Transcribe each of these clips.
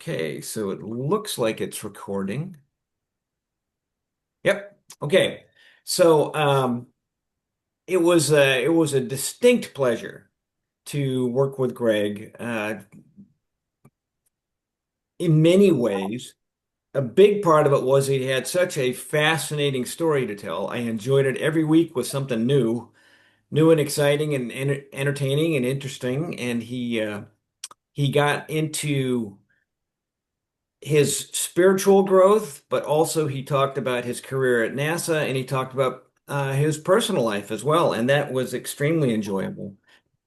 Okay, so it looks like it's recording. Yep. Okay. So it was a distinct pleasure to work with Greg. In many ways, a big part of it was he had such a fascinating story to tell. I enjoyed it every week with something new and exciting and entertaining and interesting. And he got into his spiritual growth, but also he talked about his career at NASA and he talked about his personal life as well, and that was extremely enjoyable.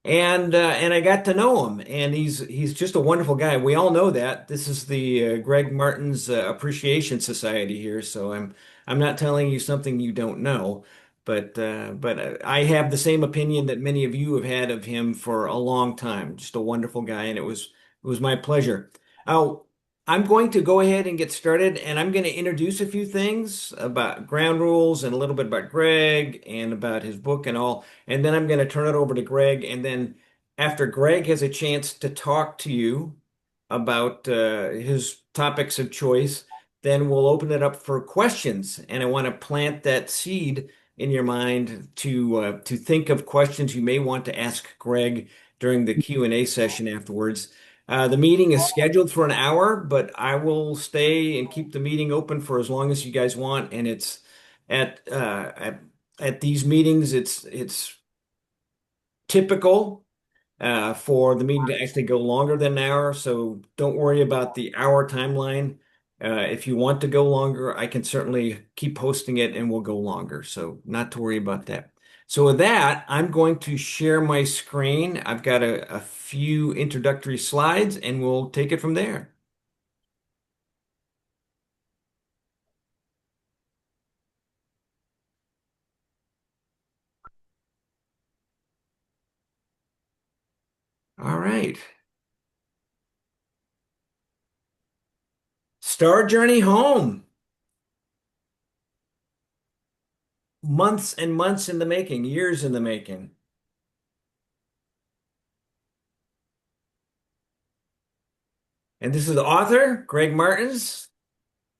And I got to know him, and he's just a wonderful guy. We all know that. This is the Greg Martin's Appreciation Society here, so I'm not telling you something you don't know, but I have the same opinion that many of you have had of him for a long time. Just a wonderful guy, and it was my pleasure. Now, I'm going to go ahead and get started, and I'm going to introduce a few things about ground rules and a little bit about Greg and about his book and all. And then I'm going to turn it over to Greg. And then after Greg has a chance to talk to you about his topics of choice, then we'll open it up for questions. And I want to plant that seed in your mind to think of questions you may want to ask Greg during the Q&A session afterwards. The meeting is scheduled for an hour, but I will stay and keep the meeting open for as long as you guys want. And it's at uh, at, at these meetings, it's typical for the meeting to actually go longer than an hour. So don't worry about the hour timeline. If you want to go longer, I can certainly keep hosting it and we'll go longer. So not to worry about that. So with that, I'm going to share my screen. I've got a few introductory slides and we'll take it from there. All right. Star Journey Home. Months and months in the making, years in the making. And this is the author, Greg Martins.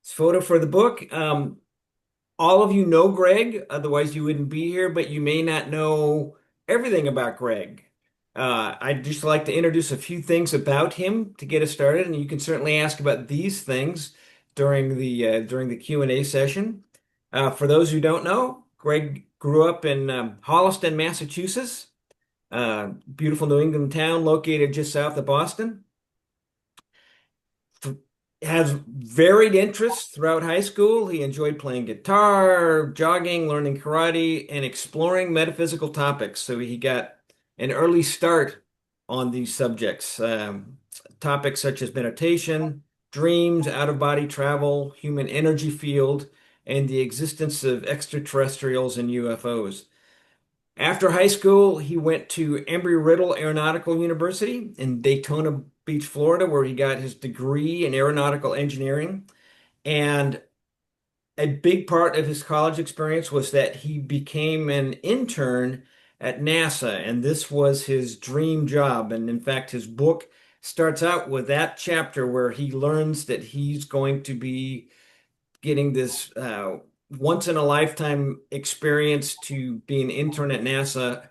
His photo for the book. All of you know Greg, otherwise you wouldn't be here, but you may not know everything about Greg. I'd just like to introduce a few things about him to get us started, and you can certainly ask about these things during the Q&A session. For those who don't know, Greg grew up in Holliston, Massachusetts, beautiful New England town located just south of Boston. Has varied interests throughout high school. He enjoyed playing guitar, jogging, learning karate, and exploring metaphysical topics. So he got an early start on these subjects. Topics such as meditation, dreams, out-of-body travel, human energy field, and the existence of extraterrestrials and UFOs. After high school, he went to Embry-Riddle Aeronautical University in Daytona Beach, Florida, where he got his degree in aeronautical engineering. And a big part of his college experience was that he became an intern at NASA, and this was his dream job. And in fact, his book starts out with that chapter where he learns that he's going to be getting this once in a lifetime experience to be an intern at NASA,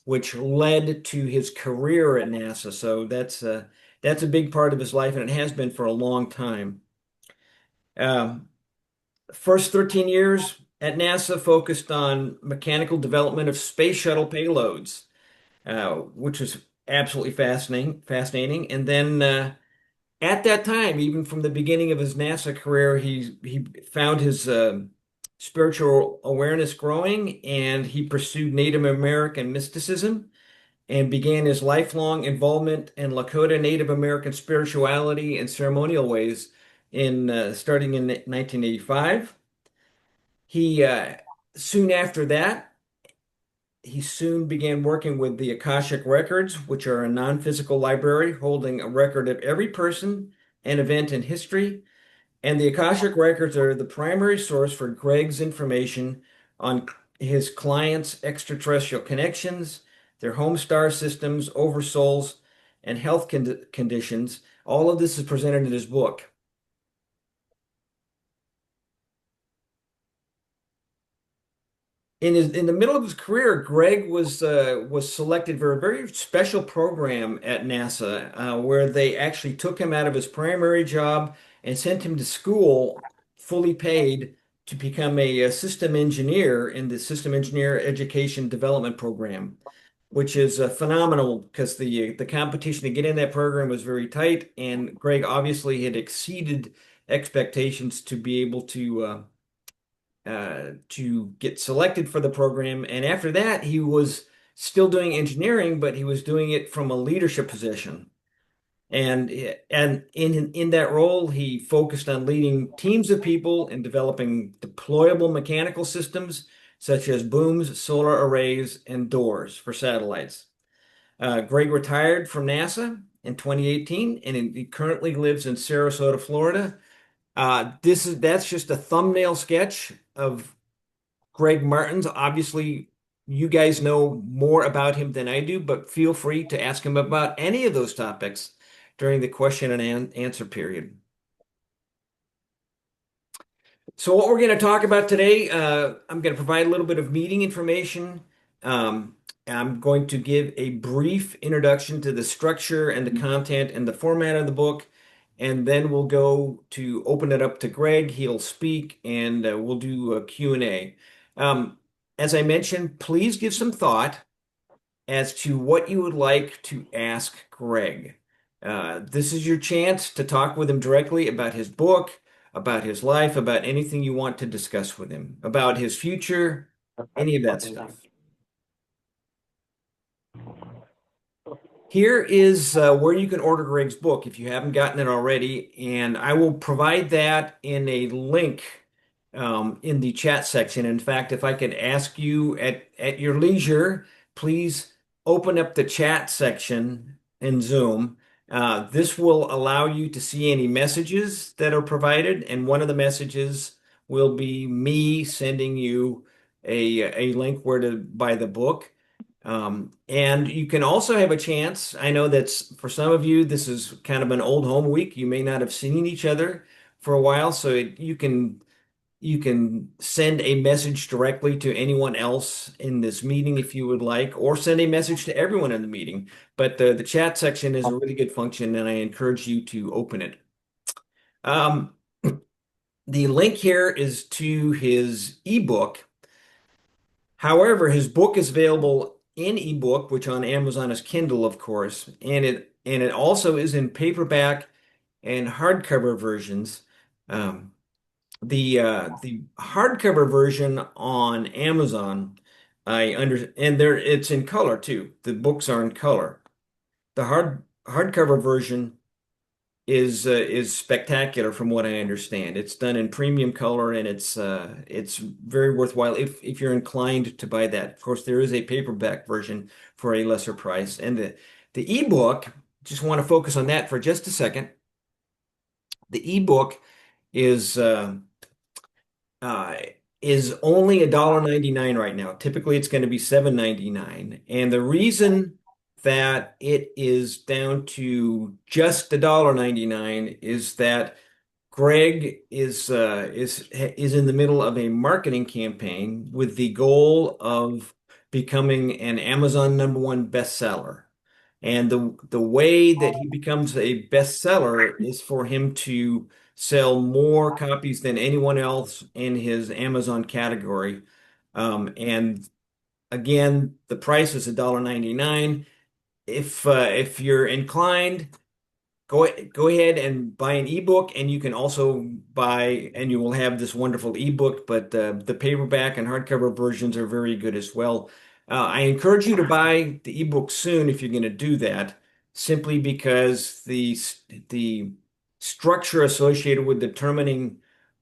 which led to his career at NASA. So that's a big part of his life, and it has been for a long time. Um, First 13 years at NASA focused on mechanical development of space shuttle payloads, which was absolutely fascinating. And then at that time, even from the beginning of his NASA career, he found his spiritual awareness growing, and he pursued Native American mysticism and began his lifelong involvement in Lakota Native American spirituality and ceremonial ways in starting in 1985. He soon after that, he soon began working with the Akashic Records, which are a non-physical library holding a record of every person and event in history. And the Akashic Records are the primary source for Greg's information on his clients' extraterrestrial connections, their home star systems, oversouls, and health conditions. All of this is presented in his book. In the middle of his career, Greg was selected for a very special program at NASA, where they actually took him out of his primary job and sent him to school, fully paid, to become a system engineer in the System Engineer Education Development Program, which is phenomenal because the competition to get in that program was very tight, and Greg obviously had exceeded expectations to be able to get selected for the program. And after that, he was still doing engineering, but he was doing it from a leadership position. And in that role, he focused on leading teams of people and developing deployable mechanical systems such as booms, solar arrays, and doors for satellites. Greg retired from NASA in 2018, and he currently lives in Sarasota, Florida. That's just a thumbnail sketch of Greg Martins. Obviously, you guys know more about him than I do, but feel free to ask him about any of those topics during the question and answer period. So what we're going to talk about today, I'm going to provide a little bit of meeting information. Um, I'm going to give a brief introduction to the structure and the content and the format of the book, and then we'll go to open it up to Greg. He'll speak, and we'll do a Q&A. As I mentioned, please give some thought as to what you would like to ask Greg. This is your chance to talk with him directly about his book, about his life, about anything you want to discuss with him, about his future, any of that stuff. Here is where you can order Greg's book if you haven't gotten it already, and I will provide that in a link in the chat section. In fact, if I could ask you at your leisure, please open up the chat section in Zoom. This will allow you to see any messages that are provided, and one of the messages will be me sending you a link where to buy the book. And you can also have a chance. I know that's for some of you, this is kind of an old home week. You may not have seen each other for a while, so you can send a message directly to anyone else in this meeting if you would like, or send a message to everyone in the meeting. But the chat section is a really good function, and I encourage you to open it. Um, the link here is to his ebook. However, his book is available in ebook, which on Amazon is Kindle, of course, and it also is in paperback and hardcover versions. Um, the hardcover version on Amazon, I under and there it's in color too. The books are in color. The hardcover version is spectacular from what I understand. It's done in premium color and it's very worthwhile if you're inclined to buy that. Of course, there is a paperback version for a lesser price. And the ebook, just want to focus on that for just a second. The ebook is uh, uh, is only $1.99 right now. Typically, it's going to be $7.99. And the reason that it is down to just $1.99 is that Greg is in the middle of a marketing campaign with the goal of becoming an Amazon #1 bestseller. And the way that he becomes a bestseller is for him to sell more copies than anyone else in his Amazon category. And again, the price is $1.99. If you're inclined, go ahead and buy an ebook, and you can also buy, and you will have this wonderful ebook, but the paperback and hardcover versions are very good as well. I encourage you to buy the ebook soon if you're going to do that, simply because the structure associated with determining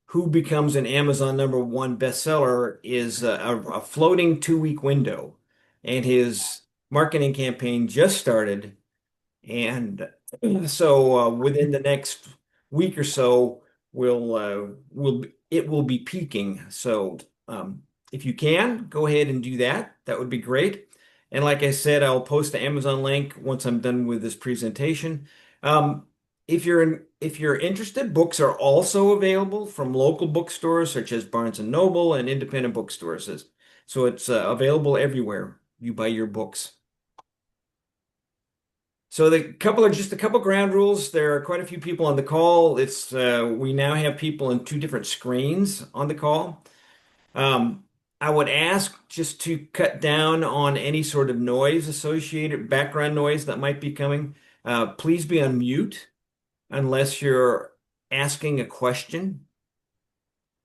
who becomes an Amazon #1 bestseller is a floating 2-week window, and his marketing campaign just started. And so within the next week or so, it will be peaking. So if you can, go ahead and do that. That would be great. And like I said, I'll post the Amazon link once I'm done with this presentation. Um, if you're interested, books are also available from local bookstores such as Barnes and Noble and independent bookstores. So it's available everywhere you buy your books. So just a couple ground rules. There are quite a few people on the call. It's we now have people in two different screens on the call. Um, I would ask just to cut down on any sort of noise associated, background noise that might be coming. Please be on mute unless you're asking a question.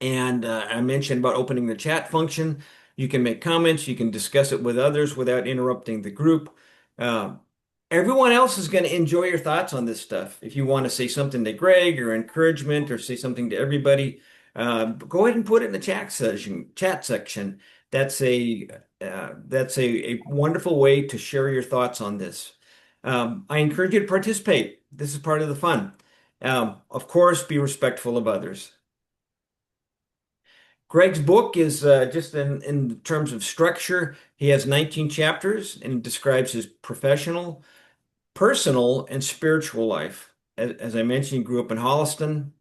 And I mentioned about opening the chat function. You can make comments, you can discuss it with others without interrupting the group. Uh, Everyone else is going to enjoy your thoughts on this stuff. If you want to say something to Greg or encouragement or say something to everybody, go ahead and put it in the chat section. Chat section. That's a wonderful way to share your thoughts on this. I encourage you to participate. This is part of the fun. Of course, be respectful of others. Greg's book is just in terms of structure. He has 19 chapters and describes his professional, personal, and spiritual life. As I mentioned, he grew up in Holliston.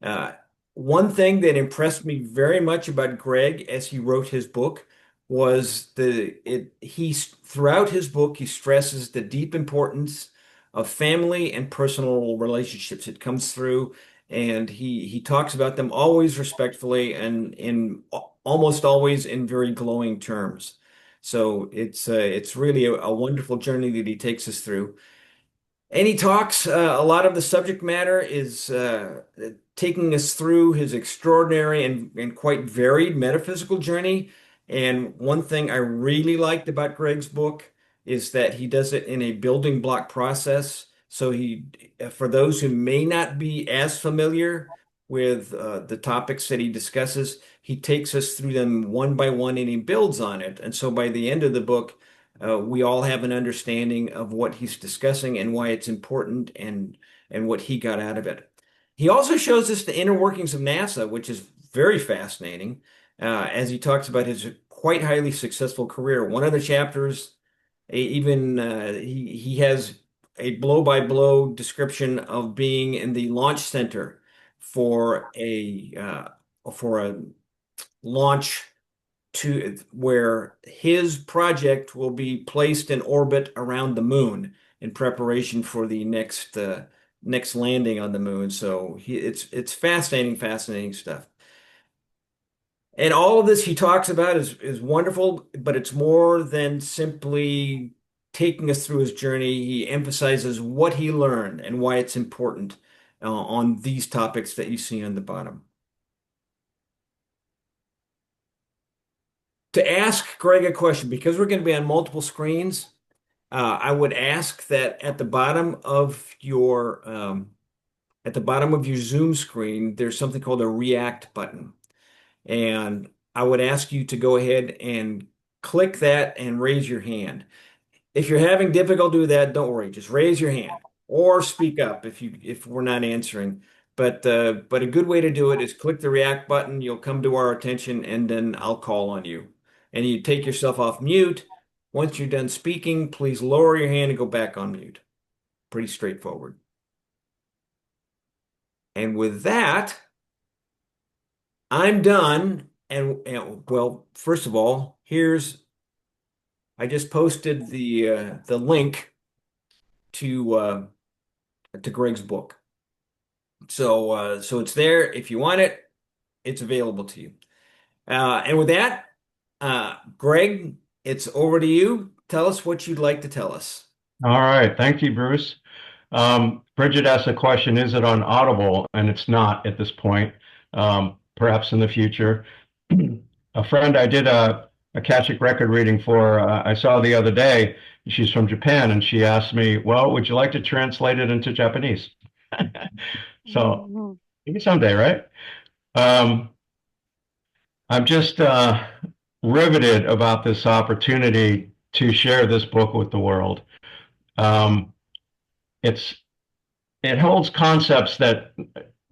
Uh, One thing that impressed me very much about Greg as he wrote his book was throughout his book he stresses the deep importance of family and personal relationships. It comes through, and he talks about them always respectfully and in almost always in very glowing terms. So it's really a wonderful journey that he takes us through. And he talks, a lot of the subject matter is taking us through his extraordinary and quite varied metaphysical journey. And one thing I really liked about Greg's book is that he does it in a building block process. So for those who may not be as familiar with the topics that he discusses, he takes us through them one by one and he builds on it. And so by the end of the book, we all have an understanding of what he's discussing and why it's important and what he got out of it. He also shows us the inner workings of NASA, which is very fascinating, as he talks about his quite highly successful career. One of the chapters, even he has a blow-by-blow description of being in the launch center for a launch to where his project will be placed in orbit around the moon in preparation for the next landing on the moon. So it's fascinating, fascinating stuff. And all of this he talks about is wonderful, but it's more than simply taking us through his journey. He emphasizes what he learned and why it's important on these topics that you see on the bottom. To ask Greg a question, because we're going to be on multiple screens, I would ask that at the bottom of your Zoom screen, there's something called a React button, and I would ask you to go ahead and click that and raise your hand. If you're having difficulty with that, don't worry, just raise your hand or speak up if we're not answering. But a good way to do it is click the React button. You'll come to our attention, and then I'll call on you. And you take yourself off mute. Once you're done speaking, please lower your hand and go back on mute. Pretty straightforward. And with that, I'm done. And well, first of all, I just posted the link to Greg's book. So it's there. If you want it, it's available to you. And with that, Greg, it's over to you. Tell us what you'd like to tell us. All right. Thank you, Bruce. Bridget asked a question, is it on Audible? And it's not at this point. Perhaps in the future. A friend I did a Akashic record reading for, I saw the other day, she's from Japan, and she asked me, well, would you like to translate it into Japanese? So maybe someday, right? Um, I'm just riveted about this opportunity to share this book with the world. Um, it's it holds concepts that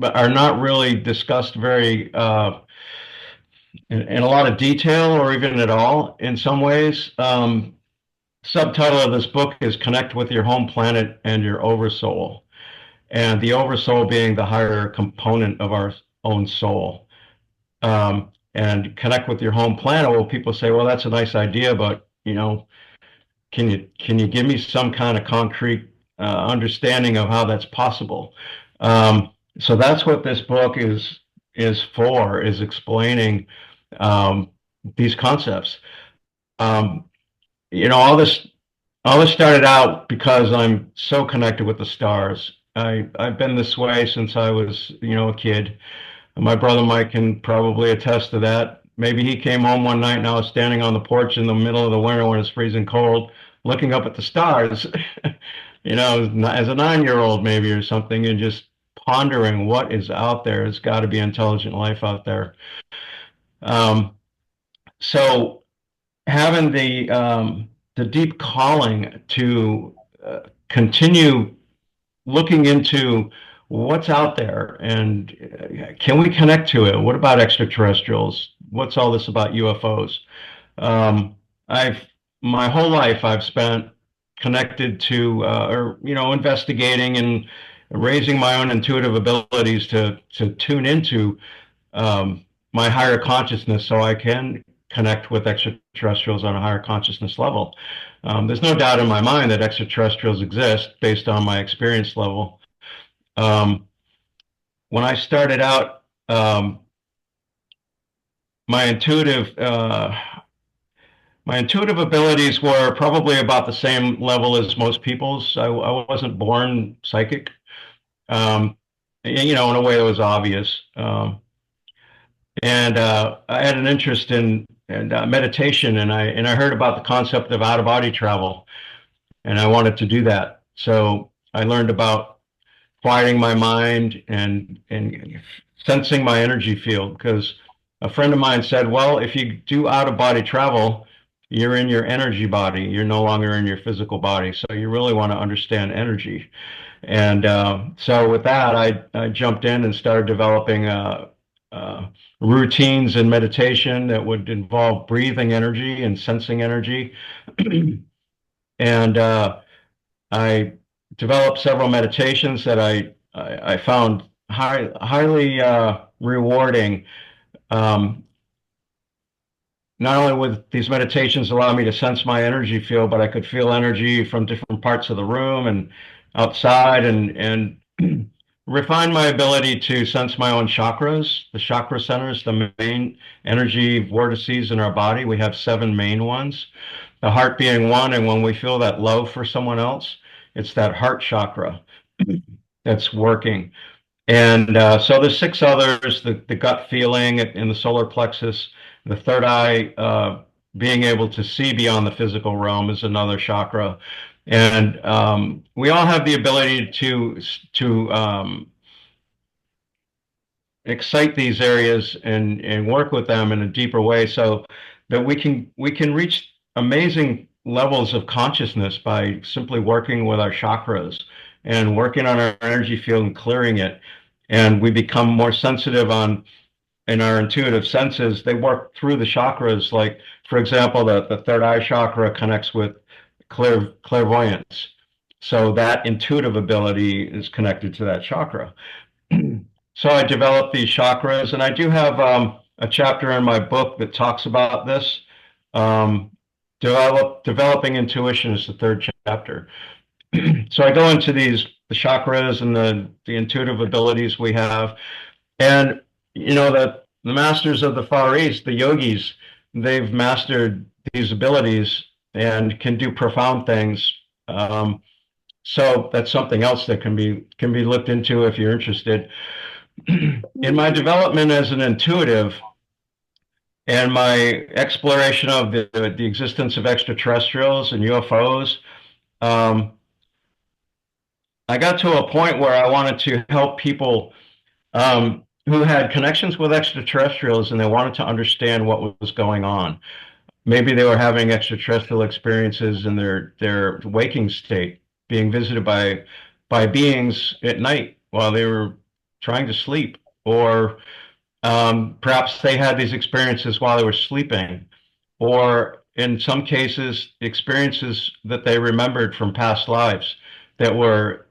are not really discussed very in a lot of detail or even at all in some ways. subtitle of this book is Connect with Your Home Planet and Your Oversoul. And the oversoul being the higher component of our own soul. And connect with your home planet. Well, people say, well, that's a nice idea, but can you give me some kind of concrete understanding of how that's possible? So that's what this book is for, is explaining um, these concepts. Um, all this started out because I'm so connected with the stars. I've been this way since I was, a kid. My brother Mike can probably attest to that. Maybe he came home one night and I was standing on the porch in the middle of the winter when it's freezing cold, looking up at the stars, as a 9-year old maybe or something, and just pondering what is out there. There's got to be intelligent life out there. Um, so having the deep calling to continue looking into what's out there and can we connect to it? What about extraterrestrials? What's all this about UFOs? Um, I've my whole life I've spent connected to or investigating and raising my own intuitive abilities to tune into my higher consciousness so I can connect with extraterrestrials on a higher consciousness level. There's no doubt in my mind that extraterrestrials exist based on my experience level. Um, when I started out, my intuitive uh, my intuitive abilities were probably about the same level as most people's. I wasn't born psychic, um, in a way that was obvious. And I had an interest in meditation, and I heard about the concept of out of body travel, and I wanted to do that. So I learned about quieting my mind and sensing my energy field because a friend of mine said, well, if you do out of body travel, you're in your energy body. You're no longer in your physical body. So you really want to understand energy. And so with that, I jumped in and started developing uh, routines and meditation that would involve breathing energy and sensing energy. And I developed several meditations that I found highly rewarding. Um, Not only would these meditations allow me to sense my energy field, but I could feel energy from different parts of the room and outside and refine my ability to sense my own chakras, the chakra centers, the main energy vortices in our body. We have 7 main ones, the heart being one. And when we feel that love for someone else, it's that heart chakra that's working. And so there's 6 others, the gut feeling in the solar plexus, the third eye, being able to see beyond the physical realm is another chakra. And we all have the ability to excite these areas and work with them in a deeper way so that we can reach amazing levels of consciousness by simply working with our chakras and working on our energy field and clearing it. And we become more sensitive on in our intuitive senses. They work through the chakras. Like, for example, the third eye chakra connects with clairvoyance. So that intuitive ability is connected to that chakra. So I developed these chakras, and I do have a chapter in my book that talks about this. Um, Developing intuition is the third chapter. So I go into the chakras and the intuitive abilities we have, and the masters of the Far East, the yogis, they've mastered these abilities and can do profound things. Um, so that's something else that can be looked into if you're interested. In my development as an intuitive and my exploration of the existence of extraterrestrials and UFOs, um, I got to a point where I wanted to help people who had connections with extraterrestrials and they wanted to understand what was going on. Maybe they were having extraterrestrial experiences in their waking state, being visited by beings at night while they were trying to sleep, or perhaps they had these experiences while they were sleeping, or in some cases, experiences that they remembered from past lives that were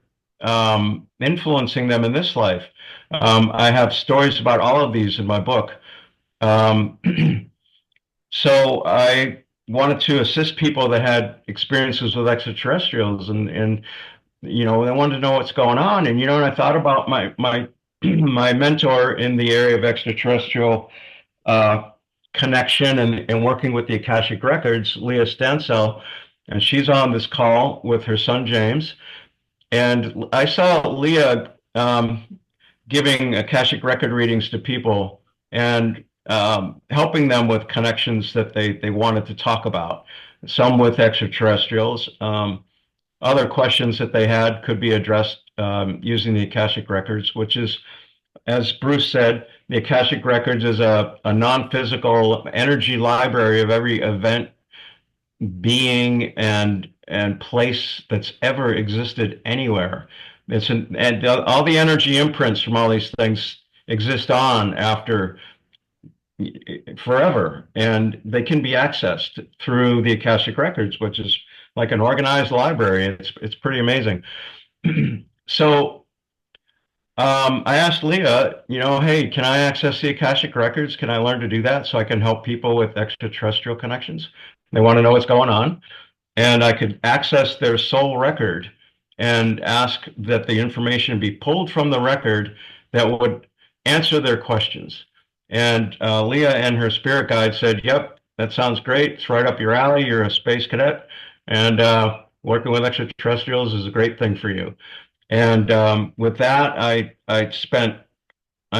influencing them in this life. I have stories about all of these in my book. Um, so I wanted to assist people that had experiences with extraterrestrials, and they wanted to know what's going on. And I thought about my my mentor in the area of extraterrestrial uh, connection and working with the Akashic Records, Leah Stansell, and she's on this call with her son James. And I saw Leah giving Akashic Record readings to people and helping them with connections that they wanted to talk about. Some with extraterrestrials. Other questions that they had could be addressed using the Akashic Records, which is, as Bruce said, the Akashic Records is a non-physical energy library of every event, being, and place that's ever existed anywhere. And all the energy imprints from all these things exist on after forever, and they can be accessed through the Akashic Records, which is like an organized library. It's pretty amazing. So I asked Leah, hey, can I access the Akashic Records? Can I learn to do that so I can help people with extraterrestrial connections? They want to know what's going on. And I could access their soul record and ask that the information be pulled from the record that would answer their questions. And Leah and her spirit guide said, yep, that sounds great. It's right up your alley. You're a space cadet. And working with extraterrestrials is a great thing for you. And with that, I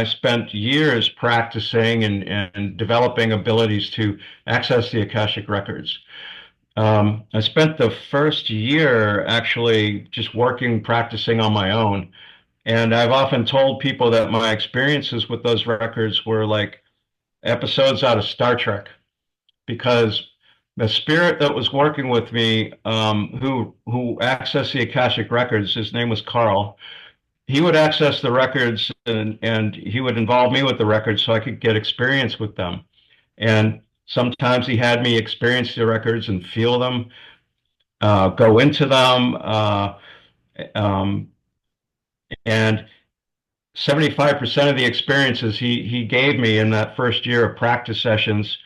spent years practicing and developing abilities to access the Akashic records. I spent the first year actually just working, practicing on my own. And I've often told people that my experiences with those records were like episodes out of Star Trek, because the spirit that was working with me, who accessed the Akashic records, his name was Carl. He would access the records, and he would involve me with the records so I could get experience with them. And sometimes he had me experience the records and feel them, go into them, um, and 75% of the experiences he gave me in that first year of practice sessions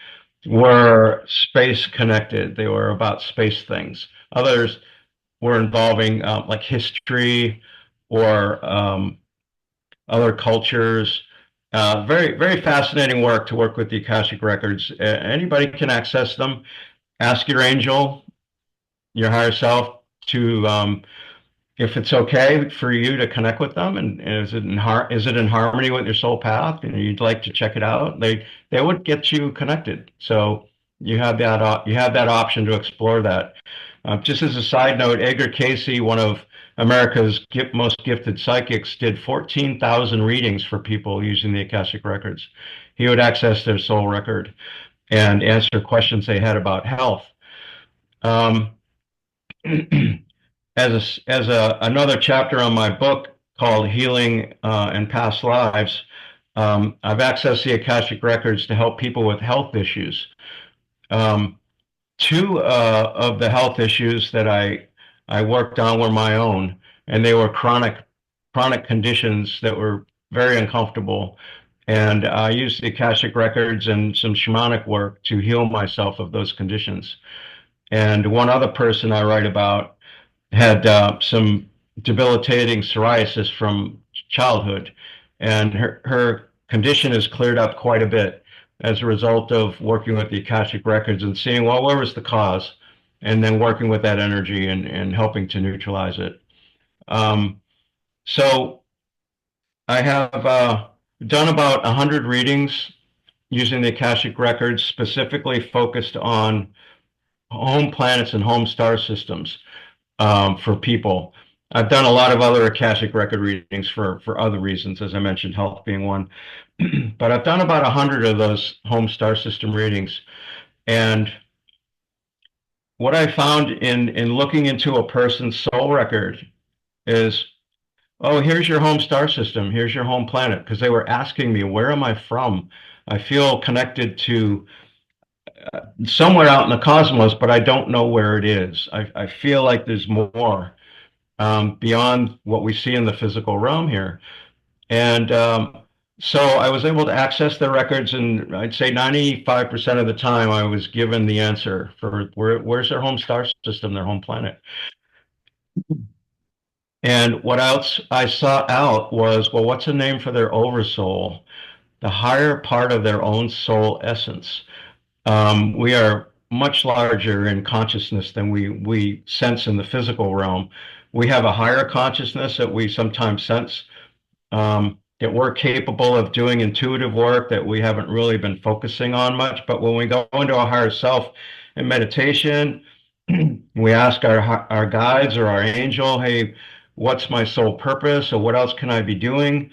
were space connected. They were about space things. Others were involving like history or other cultures. Very, very fascinating work to work with the Akashic records. Anybody can access them. Ask your angel, your higher self, to if it's okay for you to connect with them, and is it in harmony with your soul path, and you'd like to check it out. They would get you connected. So you have that option to explore that. Just as a side note, Edgar Casey, one of America's most gifted psychics, did 14,000 readings for people using the Akashic records. He would access their soul record and answer questions they had about health. Um, another chapter on my book called Healing and Past Lives, I've accessed the Akashic records to help people with health issues. Um, Two of the health issues that I worked on were my own, and they were chronic conditions that were very uncomfortable. And I used the Akashic records and some shamanic work to heal myself of those conditions. And one other person I write about had some debilitating psoriasis from childhood, and her condition has cleared up quite a bit as a result of working with the Akashic records and seeing, well, where was the cause, and then working with that energy and helping to neutralize it. So I have done about 100 readings using the Akashic records, specifically focused on home planets and home star systems for people. I've done a lot of other Akashic record readings for other reasons, as I mentioned, health being one. But I've done about 100 of those home star system readings. And what I found in looking into a person's soul record is, oh, here's your home star system, here's your home planet, because they were asking me, where am I from? I feel connected to somewhere out in the cosmos, but I don't know where it is. I feel like there's more beyond what we see in the physical realm here. And so I was able to access the records, and I'd say 95% of the time I was given the answer for where's their home star system, their home planet. And what else I sought out was, well, what's the name for their oversoul, the higher part of their own soul essence? We are much larger in consciousness than we sense in the physical realm. We have a higher consciousness that we sometimes sense, that we're capable of doing intuitive work that we haven't really been focusing on much. But when we go into a higher self in meditation, we ask our guides or our angel, hey, what's my soul purpose, or what else can I be doing?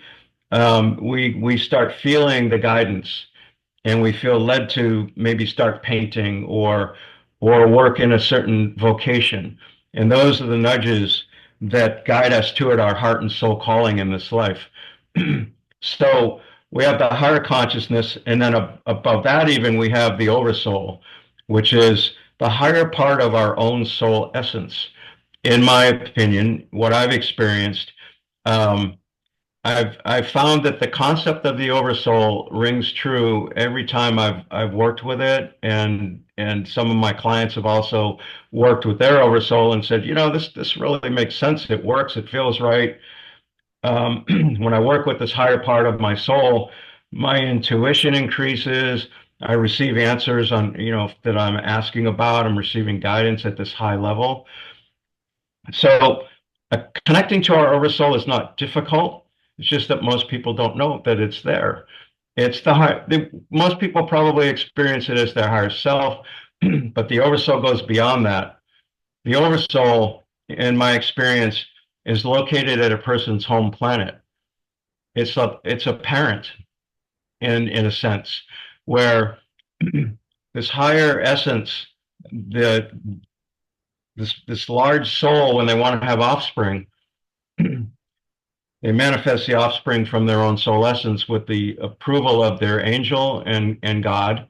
We start feeling the guidance, and we feel led to maybe start painting or work in a certain vocation. And those are the nudges that guide us toward our heart and soul calling in this life. So we have the higher consciousness, and then above that, even we have the oversoul, which is the higher part of our own soul essence. In my opinion, what I've experienced, um, I've found that the concept of the oversoul rings true every time I've worked with it, and some of my clients have also worked with their oversoul and said, you know, this really makes sense. It works. It feels right. When I work with this higher part of my soul, my intuition increases. I receive answers on, that I'm asking about. I'm receiving guidance at this high level. So connecting to our oversoul is not difficult. It's just that most people don't know that it's there. It's most people probably experience it as their higher self, but the oversoul goes beyond that. The oversoul, in my experience, is located at a person's home planet. It's a parent in a sense, where this higher essence, the this large soul, when they want to have offspring, they manifest the offspring from their own soul essence with the approval of their angel and God,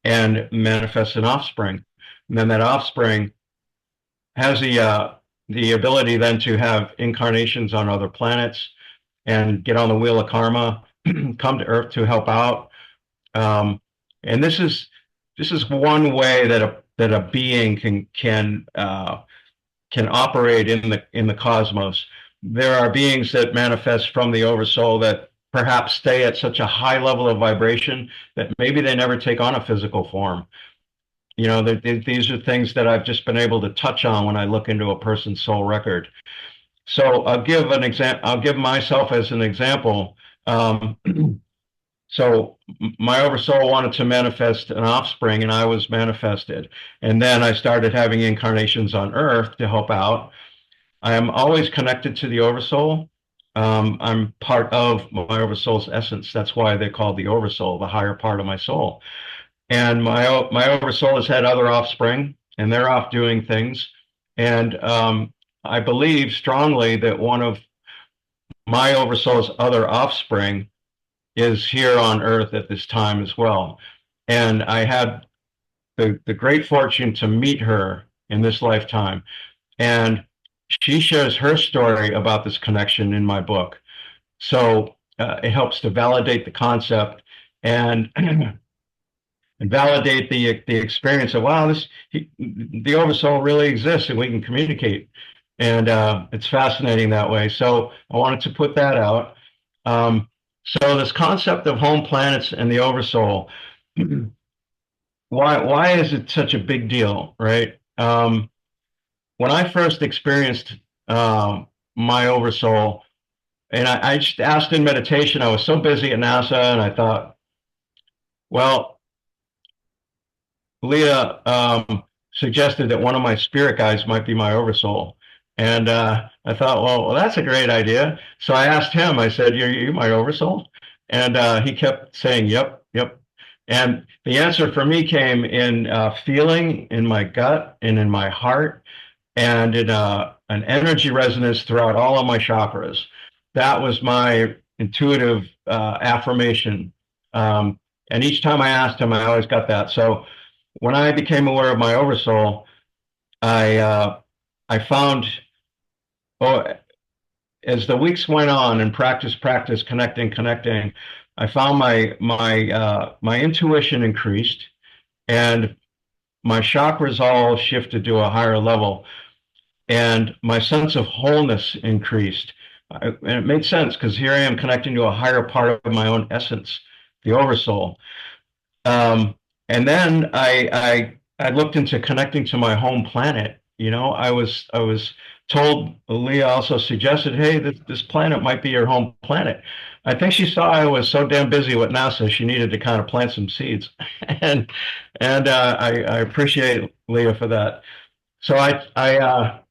and manifest an offspring. And then that offspring has the ability then to have incarnations on other planets and get on the wheel of karma, come to Earth to help out. Um, and this is one way that a being can operate in the cosmos. There are beings that manifest from the oversoul that perhaps stay at such a high level of vibration that maybe they never take on a physical form. These are things that I've just been able to touch on when I look into a person's soul record. So I'll give an example. I'll give myself as an example. So my oversoul wanted to manifest an offspring, and I was manifested. And then I started having incarnations on Earth to help out. I am always connected to the oversoul. I'm part of my oversoul's essence. That's why they're called the oversoul, the higher part of my soul. And my oversoul has had other offspring, and they're off doing things. And I believe strongly that one of my oversoul's other offspring is here on Earth at this time as well. And I had the great fortune to meet her in this lifetime. And she shares her story about this connection in my book. So it helps to validate the concept and and validate the experience of, wow, the oversoul really exists and we can communicate. And it's fascinating that way. So I wanted to put that out. So this concept of home planets and the oversoul, why is it such a big deal, right? When I first experienced my oversoul, and I just asked in meditation, I was so busy at NASA, and I thought, well, Leah suggested that one of my spirit guides might be my oversoul. And I thought, well, that's a great idea. So I asked him, I said, you're you my oversoul? And he kept saying, yep, yep. And the answer for me came in feeling in my gut and in my heart and in an energy resonance throughout all of my chakras. That was my intuitive affirmation. And each time I asked him, I always got that. So when I became aware of my oversoul, I I found, oh, as the weeks went on and practice, connecting, I found my intuition increased and my chakras all shifted to a higher level, and my sense of wholeness increased. And it made sense because here I am connecting to a higher part of my own essence, the oversoul. Um, and then I looked into connecting to my home planet. You know, I was told, Leah also suggested, hey, this planet might be your home planet. I think she saw I was so damn busy with NASA, she needed to kind of plant some seeds, and I appreciate Leah for that. So I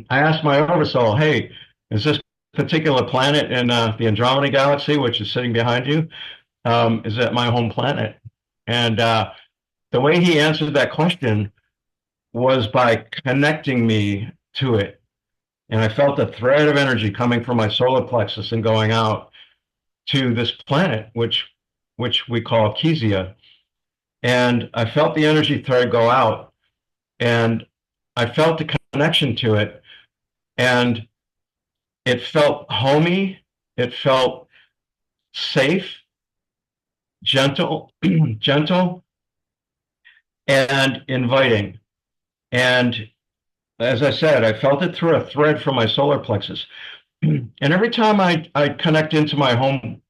asked my oversoul, hey, is this particular planet in the Andromeda galaxy, which is sitting behind you, is that my home planet? And the way he answered that question was by connecting me to it. And I felt a thread of energy coming from my solar plexus and going out to this planet, which we call Kezia. And I felt the energy thread go out, and I felt the connection to it, and it felt homey, it felt safe, gentle, gentle, and inviting. And as I said, I felt it through a thread from my solar plexus. And every time I connect into my home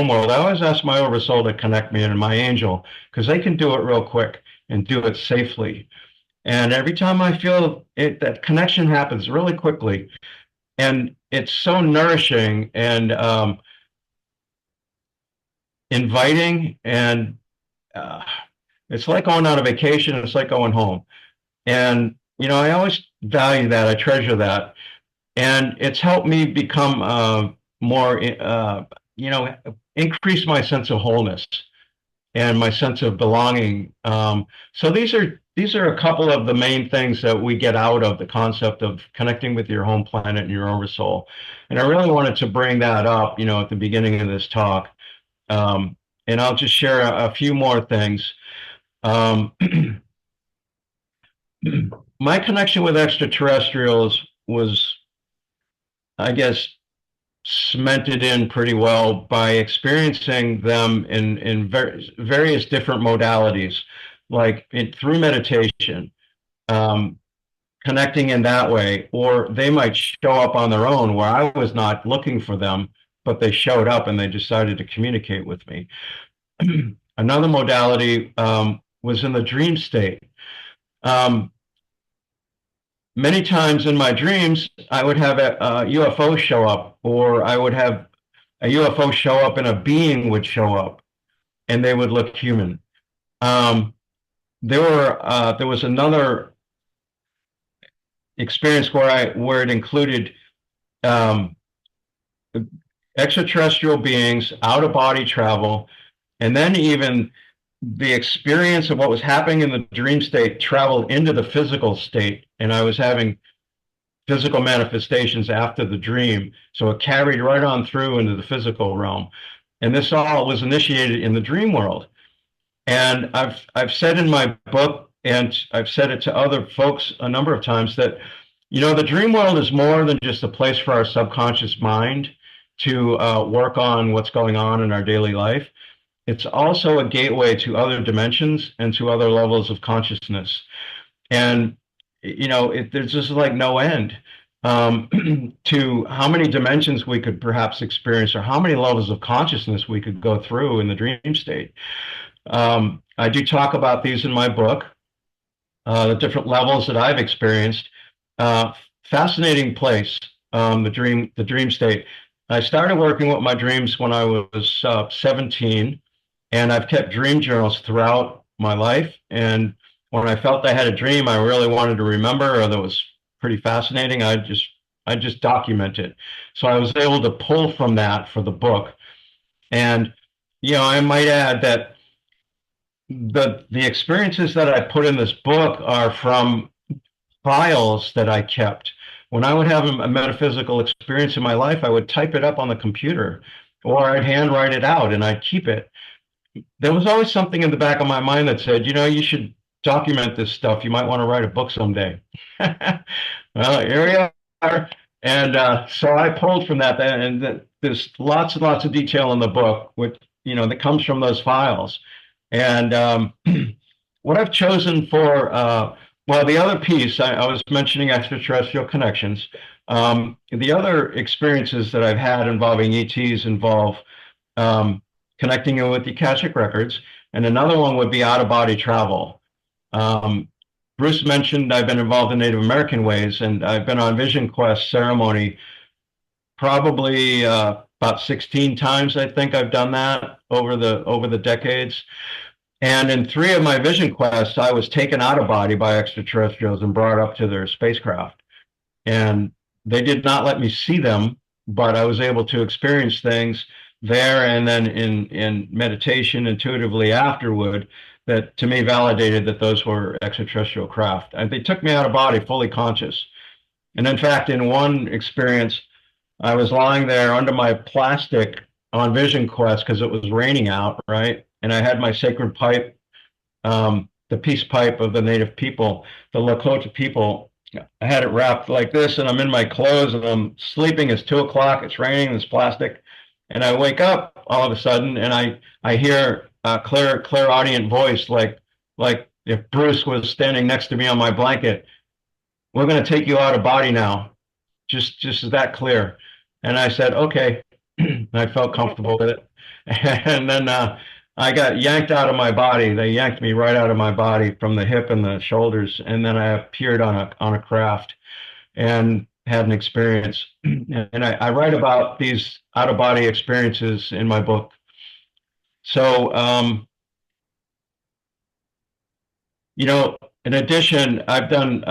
world, I always ask my oversoul to connect me and my angel, because they can do it real quick and do it safely. And every time I feel it, that connection happens really quickly, and it's so nourishing and inviting, and uh, it's like going on a vacation. It's like going home. And I always value that. I treasure that, and it's helped me become more, increase my sense of wholeness and my sense of belonging. So these are a couple of the main things that we get out of the concept of connecting with your home planet and your oversoul. And I really wanted to bring that up, at the beginning of this talk. Um, and I'll just share a few more things. Um, my connection with extraterrestrials was, I guess, cemented in pretty well by experiencing them in various different modalities, like through meditation, um, connecting in that way, or they might show up on their own where I was not looking for them, but they showed up and they decided to communicate with me. Another modality was in the dream state. Um, Many times in my dreams, I would have a UFO show up, or I would have a UFO show up and a being would show up and they would look human. Um, there was another experience where it included um, extraterrestrial beings, out of body travel, and then even the experience of what was happening in the dream state traveled into the physical state, and I was having physical manifestations after the dream. So it carried right on through into the physical realm. And this all was initiated in the dream world. And I've said in my book, and I've said it to other folks a number of times, that the dream world is more than just a place for our subconscious mind to work on what's going on in our daily life. It's also a gateway to other dimensions and to other levels of consciousness. And there's just like no end to how many dimensions we could perhaps experience, or how many levels of consciousness we could go through in the dream state. I do talk about these in my book, the different levels that I've experienced. Uh, Fascinating place, the dream state. I started working with my dreams when I was 17, and I've kept dream journals throughout my life. And when I felt I had a dream I really wanted to remember, or that was pretty fascinating, I just document it. So I was able to pull from that for the book. And I might add that the experiences that I put in this book are from files that I kept. When I would have a metaphysical experience in my life, I would type it up on the computer, or I'd handwrite it out and I'd keep it. There was always something in the back of my mind that said, you should document this stuff. You might want to write a book someday. Well, here we are. And so I pulled from that, and there's lots and lots of detail in the book, which, that comes from those files. And what I've chosen for, well, the other piece, I was mentioning extraterrestrial connections. The other experiences that I've had involving ETs involve um, connecting you with the Akashic records, and another one would be out of body travel. Um, Bruce mentioned I've been involved in Native American ways, and I've been on Vision Quest ceremony probably about 16 times. I think I've done that over the decades. And in three of my Vision Quests, I was taken out of body by extraterrestrials and brought up to their spacecraft. And they did not let me see them, but I was able to experience things there and then in meditation intuitively afterward that to me validated that those were extraterrestrial craft. And they took me out of body fully conscious. And in fact, in one experience, I was lying there under my plastic on Vision Quest because it was raining out, right? And I had my sacred pipe, the peace pipe of the native people, the Lakota people. I had it wrapped like this, and I'm in my clothes, and I'm sleeping. It's 2 o'clock. It's raining. It's plastic, and I wake up all of a sudden, and I hear a clairaudient voice, like if Bruce was standing next to me on my blanket. We're going to take you out of body now. Just is that clear? And I said, okay. I felt comfortable with it. And then I got yanked out of my body. They yanked me right out of my body from the hip and the shoulders. And then I appeared on a craft and had an experience. And I write about these out of body experiences in my book. So, in addition, I've done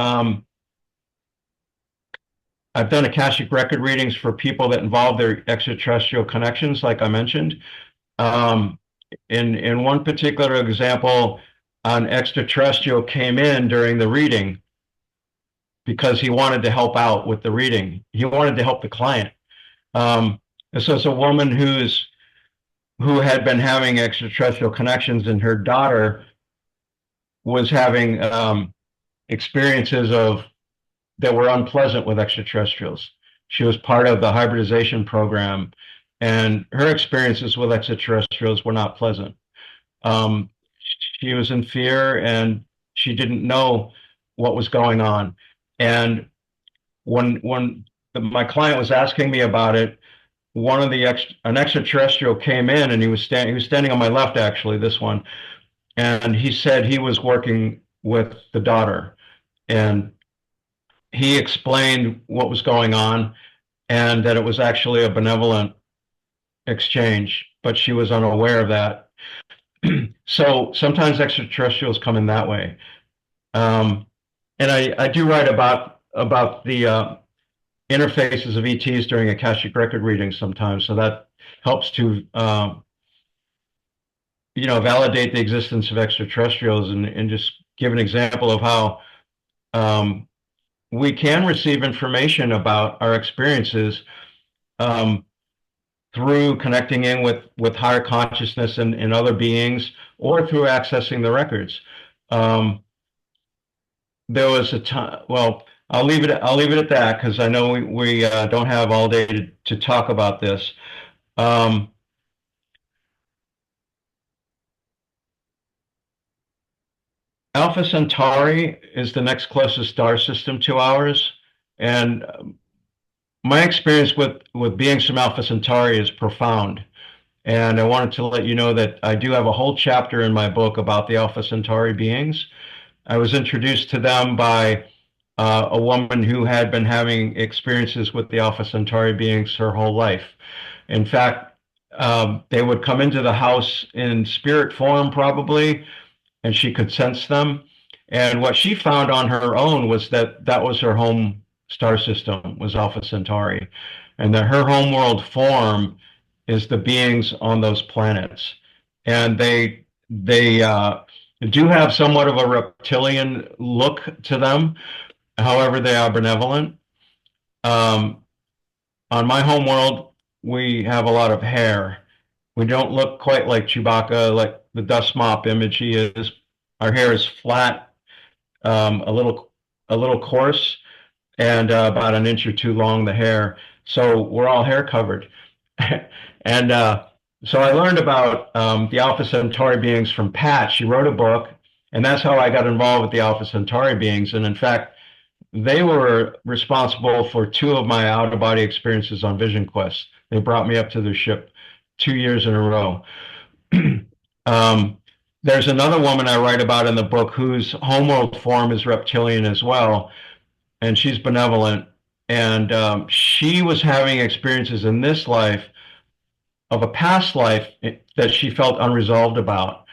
Akashic record readings for people that involve their extraterrestrial connections, like I mentioned. Um, in one particular example, an extraterrestrial came in during the reading because he wanted to help out with the reading. He wanted to help the client. This was a woman who had been having extraterrestrial connections, and her daughter was having experiences that were unpleasant with extraterrestrials. She was part of the hybridization program, and her experiences with extraterrestrials were not pleasant. Um, she was in fear, and she didn't know what was going on. And when my client was asking me about it, an extraterrestrial came in, and he was standing on my left, actually, this one, and he said he was working with the daughter, and he explained what was going on and that it was actually a benevolent exchange, but she was unaware of that. So sometimes extraterrestrials come in that way. Um, and I do write about the interfaces of ETs during Akashic record readings sometimes. So that helps to validate the existence of extraterrestrials and just give an example of how um, we can receive information about our experiences um, through connecting in with higher consciousness and other beings, or through accessing the records. Um, there was a time. Well, I'll leave it at that because I know we don't have all day to talk about this. Um, Alpha Centauri is the next closest star system to ours, and my experience with beings from Alpha Centauri is profound. And I wanted to let you know that I do have a whole chapter in my book about the Alpha Centauri beings. I was introduced to them by a woman who had been having experiences with the Alpha Centauri beings her whole life. In fact, they would come into the house in spirit form, probably, and she could sense them. And what she found on her own was that was her home star system, was Alpha Centauri, and that her homeworld form is the beings on those planets, and they do have somewhat of a reptilian look to them. However, they are benevolent. Um, on my homeworld, we have a lot of hair. We don't look quite like Chewbacca, like the dust mop image he is, Our hair is flat, a little coarse, and about an inch or two long, the hair. So we're all hair covered. And so I learned about the Alpha Centauri beings from Pat. She wrote a book, and that's how I got involved with the Alpha Centauri beings. And in fact, they were responsible for two of my out of body experiences on Vision Quest. They brought me up to their ship 2 years in a row. um, there's another woman I write about in the book whose homeworld form is reptilian as well, and she's benevolent. And she was having experiences in this life of a past life that she felt unresolved about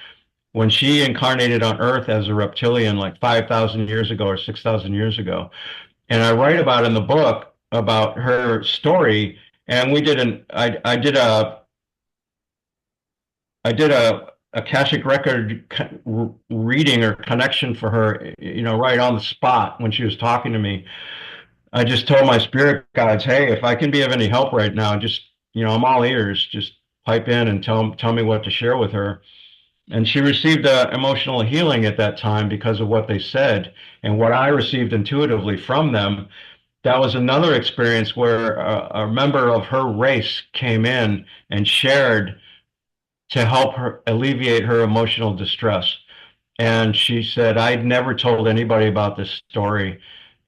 when she incarnated on Earth as a reptilian like 5,000 years ago or 6,000 years ago. And I write about in the book about her story. And I did a Akashic record reading or connection for her, right on the spot when she was talking to me. I just told my spirit guides, hey, if I can be of any help right now, just, I'm all ears. Just pipe in and tell me what to share with her. And she received emotional healing at that time because of what they said and what I received intuitively from them. That was another experience where a member of her race came in and shared to help her alleviate her emotional distress. And she said, I'd never told anybody about this story.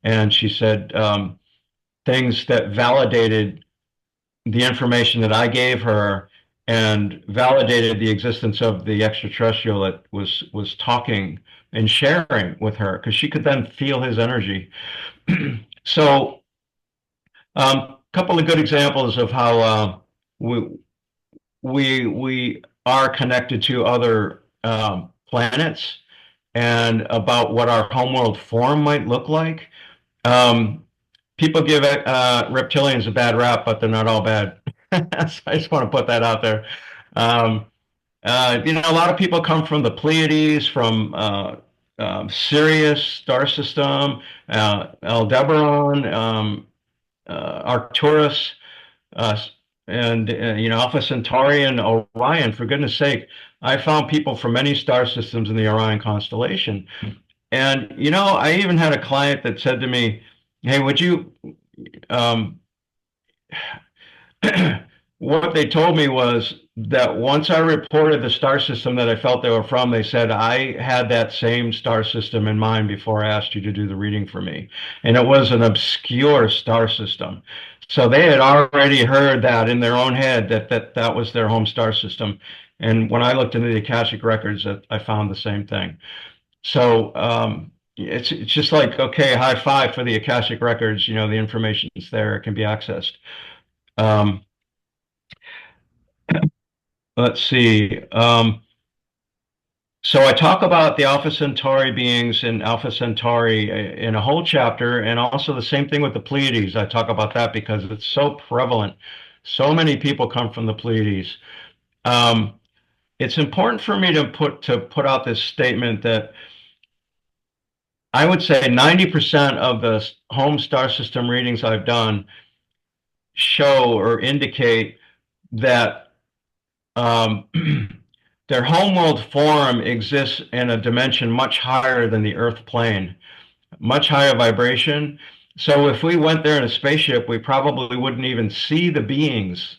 And she said, things that validated the information that I gave her and validated the existence of the extraterrestrial that was talking and sharing with her because she could then feel his energy. So, a couple of good examples of how we we are connected to other planets and about what our homeworld form might look like. Um, People give reptilians a bad rap, but they're not all bad. So I just want to put that out there. Um, a lot of people come from the Pleiades, from Sirius star system, Aldebaran, Arcturus, uh, and Alpha Centauri and Orion. For goodness sake, I found people from many star systems in the Orion constellation. And I even had a client that said to me, "Hey, would you?" Um, what they told me was that once I reported the star system that I felt they were from, they said, I had that same star system in mind before I asked you to do the reading for me. And it was an obscure star system. So they had already heard that in their own head that was their home star system. And when I looked into the Akashic records, I found the same thing. So it's just like, okay, high five for the Akashic records. The information is there; it can be accessed. Um, let's see. So I talk about the Alpha Centauri beings in Alpha Centauri in a whole chapter, and also the same thing with the Pleiades. I talk about that because it's so prevalent. So many people come from the Pleiades. Um, it's important for me to put out this statement that I would say 90% of the home star system readings I've done show or indicate that um, their homeworld form exists in a dimension much higher than the Earth plane, much higher vibration. So if we went there in a spaceship, we probably wouldn't even see the beings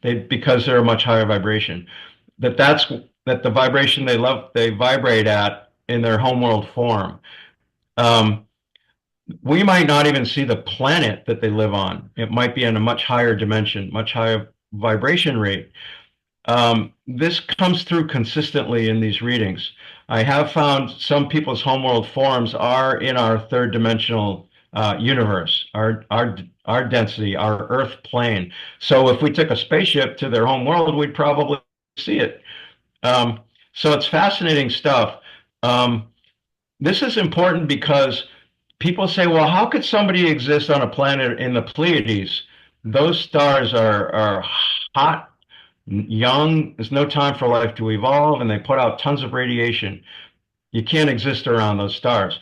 because they're a much higher vibration. That the vibration they vibrate at in their homeworld form. Um, we might not even see the planet that they live on. It might be in a much higher dimension, much higher vibration rate. This comes through consistently in these readings. I have found some people's homeworld forms are in our third dimensional universe, our density, our Earth plane. So if we took a spaceship to their home world, we'd probably see it. Um, so it's fascinating stuff. Um, this is important because people say, well, how could somebody exist on a planet in the Pleiades? Those stars are hot, young. There's no time for life to evolve, and they put out tons of radiation. You can't exist around those stars.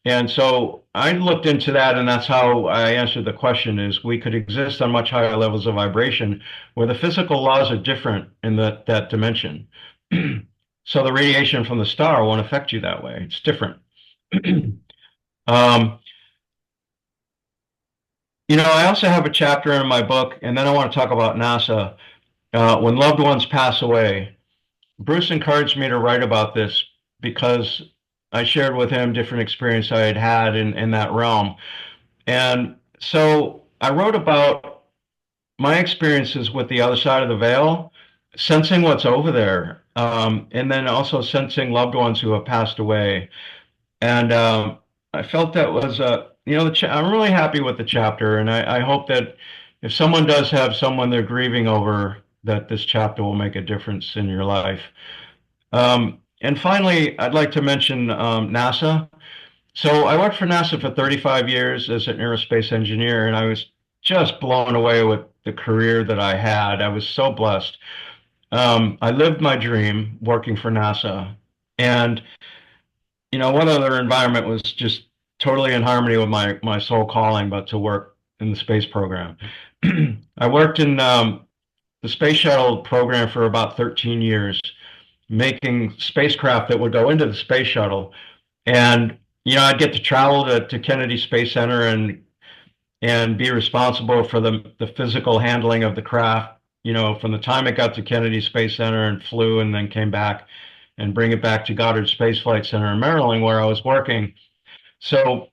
And so I looked into that, and that's how I answered the question is we could exist on much higher levels of vibration where the physical laws are different in that dimension. So the radiation from the star won't affect you that way. It's different. um, I also have a chapter in my book, and then I want to talk about NASA. When loved ones pass away, Bruce encouraged me to write about this because I shared with him different experience I had had in that realm. And so I wrote about my experiences with the other side of the veil, sensing what's over there, and then also sensing loved ones who have passed away. And I felt that was, I'm really happy with the chapter, and I hope that if someone does have someone they're grieving over, that this chapter will make a difference in your life. And finally, I'd like to mention NASA. So I worked for NASA for 35 years as an aerospace engineer, and I was just blown away with the career that I had. I was so blessed. I lived my dream working for NASA. And, one other environment was just totally in harmony with my soul calling, but to work in the space program. I worked in the space shuttle program for about 13 years, making spacecraft that would go into the space shuttle. And, I'd get to travel to Kennedy Space Center and be responsible for the physical handling of the craft, from the time it got to Kennedy Space Center and flew and then came back and bring it back to Goddard Space Flight Center in Maryland, where I was working. So,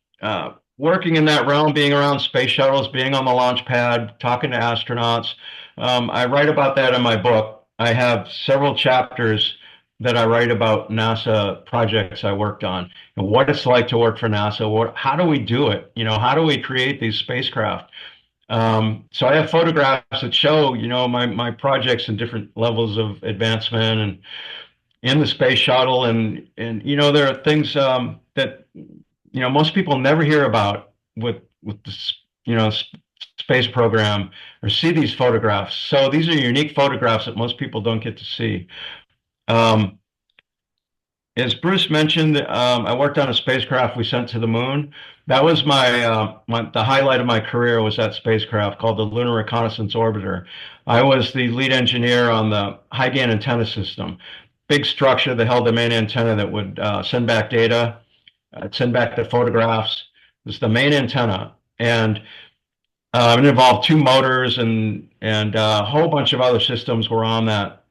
working in that realm, being around space shuttles, being on the launch pad, talking to astronauts, I write about that in my book. I have several chapters that I write about NASA projects I worked on and what it's like to work for NASA. How do we do it? How do we create these spacecraft? So I have photographs that show, my projects and different levels of advancement and in the space shuttle, and there are things that most people never hear about with this space program or see these photographs. So these are unique photographs that most people don't get to see. Um, as Bruce mentioned, I worked on a spacecraft we sent to the moon. That was the highlight of my career was that spacecraft called the Lunar Reconnaissance Orbiter. I was the lead engineer on the high gain antenna system, big structure that held the main antenna that would send back data, send back the photographs. It was the main antenna, and it involved two motors and a whole bunch of other systems were on that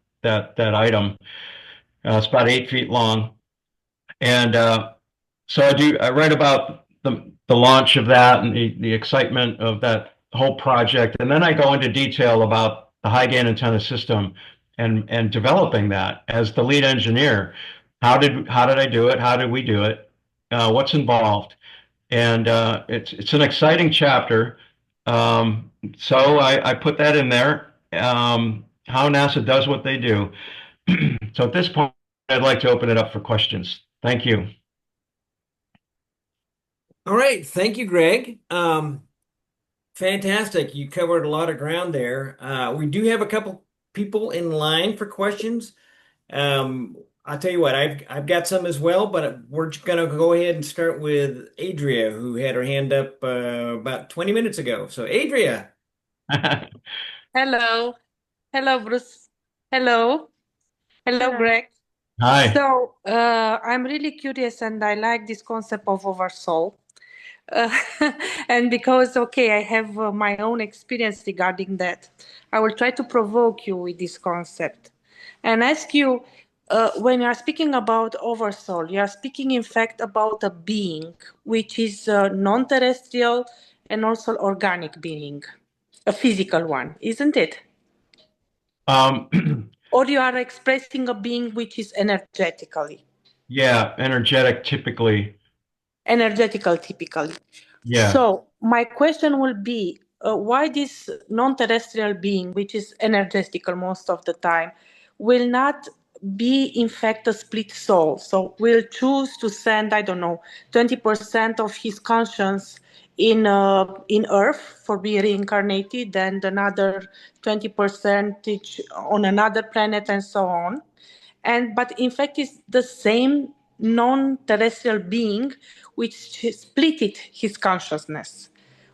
item. It's about 8 feet long. And so I write about the launch of that and the excitement of that whole project. And then I go into detail about the high gain antenna system and developing that as the lead engineer. How did I do it? How did we do it? What's involved? And it's an exciting chapter. So I put that in there. How NASA does what they do. So at this point, I'd like to open it up for questions. Thank you. All right, thank you, Greg. Fantastic. You covered a lot of ground there. We do have a couple people in line for questions. I'll tell you what, I've got some as well, but we're gonna go ahead and start with Adria, who had her hand up about 20 minutes ago. So, Adria. Hello. Hello, Bruce. Hello. Hello, Greg. Hi. I'm really curious and I like this concept of oversoul. Uh, and because, okay, I have my own experience regarding that, I will try to provoke you with this concept and ask you when you are speaking about oversoul, you are speaking, in fact, about a being which is non terrestrial and also organic being, a physical one, isn't it? Um, Or you are expressing a being which is energetically yeah, energetic typically. energetical typically. Yeah. So my question will be why this non-terrestrial being which is energetical most of the time will not be in fact a split soul, so will choose to send, I don't know, 20% of his conscience in earth for being reincarnated and another 20% on another planet and so on, and but in fact it's the same non-terrestrial being which splitted his consciousness.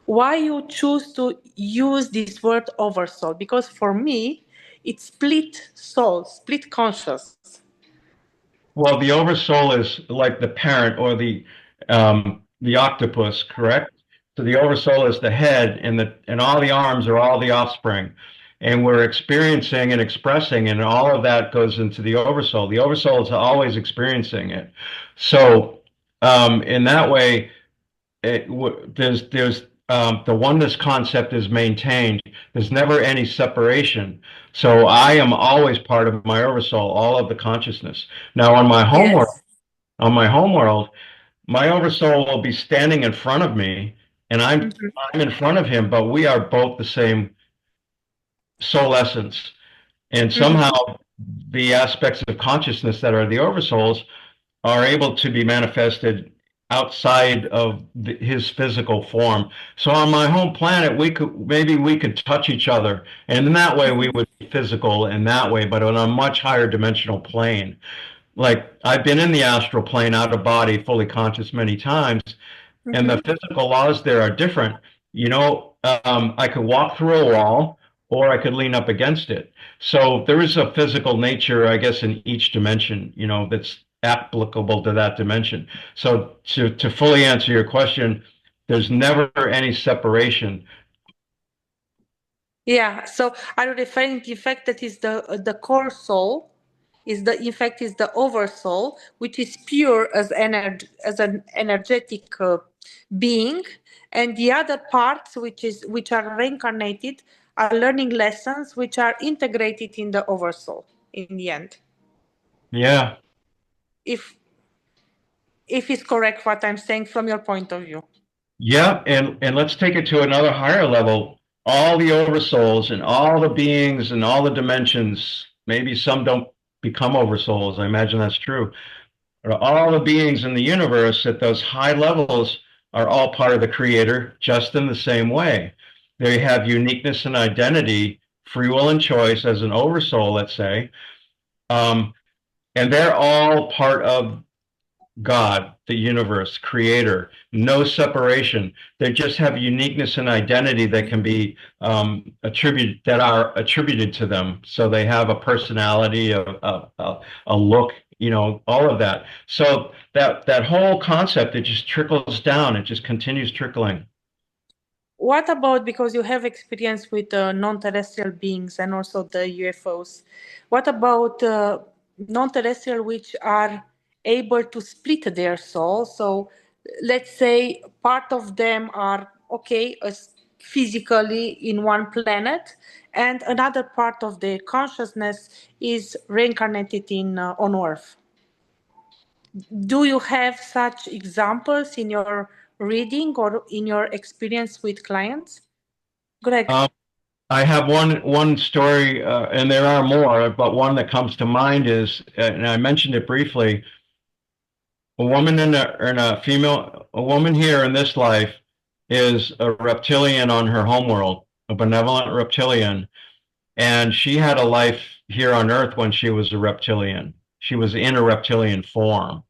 Why you choose to use this word oversoul? Because for me it's split soul, split conscious. Well, the oversoul is like the parent or the octopus, correct? So the oversoul is the head, and all the arms are all the offspring. And we're experiencing and expressing, and all of that goes into the oversoul. The oversoul is always experiencing it. So in that way, there's the oneness concept is maintained. There's never any separation. So I am always part of my oversoul, all of the consciousness. Now Yes. on my homeworld, my oversoul will be standing in front of me, and Mhm. I'm in front of him, but we are both the same soul essence. And Mhm. somehow the aspects of consciousness that are the oversouls are able to be manifested outside of his physical form. So on my home planet, we could touch each other, and in that way we would be physical in that way, but on a much higher dimensional plane. Like I've been in the astral plane, out of body, fully conscious many times, and the Mhm. physical laws there are different. I could walk through a wall or I could lean up against it. So there is a physical nature, I guess, in each dimension, that's applicable to that dimension. So to fully answer your question, there's never any separation. Yeah, so are you referring to the fact that is the core soul, is the in fact is the oversoul, which is pure as energy, as an energetic being, and the other parts, which are reincarnated, are learning lessons which are integrated in the oversoul in the end. Yeah. If it's correct what I'm saying from your point of view. Yeah, and let's take it to another higher level. All the oversouls and all the beings and all the dimensions, maybe some don't become oversouls. I imagine that's true. But all the beings in the universe at those high levels are all part of the creator, just in the same way. They have uniqueness and identity, free will and choice as an oversoul, let's say. Um, and they're all part of God, the universe, creator, no separation. They just have uniqueness and identity that can be that are attributed to them. So they have a personality, a look, all of that. So that whole concept, it just trickles down. It just continues trickling. What about, because you have experience with non-terrestrial beings and also the UFOs, what about non-terrestrial which are able to split their soul? So let's say part of them are okay as physically in one planet, and another part of their consciousness is reincarnated in on Earth. Do you have such examples in your reading or in your experience with clients? Greg. Um, I have one story, and there are more, but one that comes to mind is, and I mentioned it briefly. A woman here in this life is a reptilian on her homeworld, a benevolent reptilian, and she had a life here on Earth when she was a reptilian. She was in a reptilian form.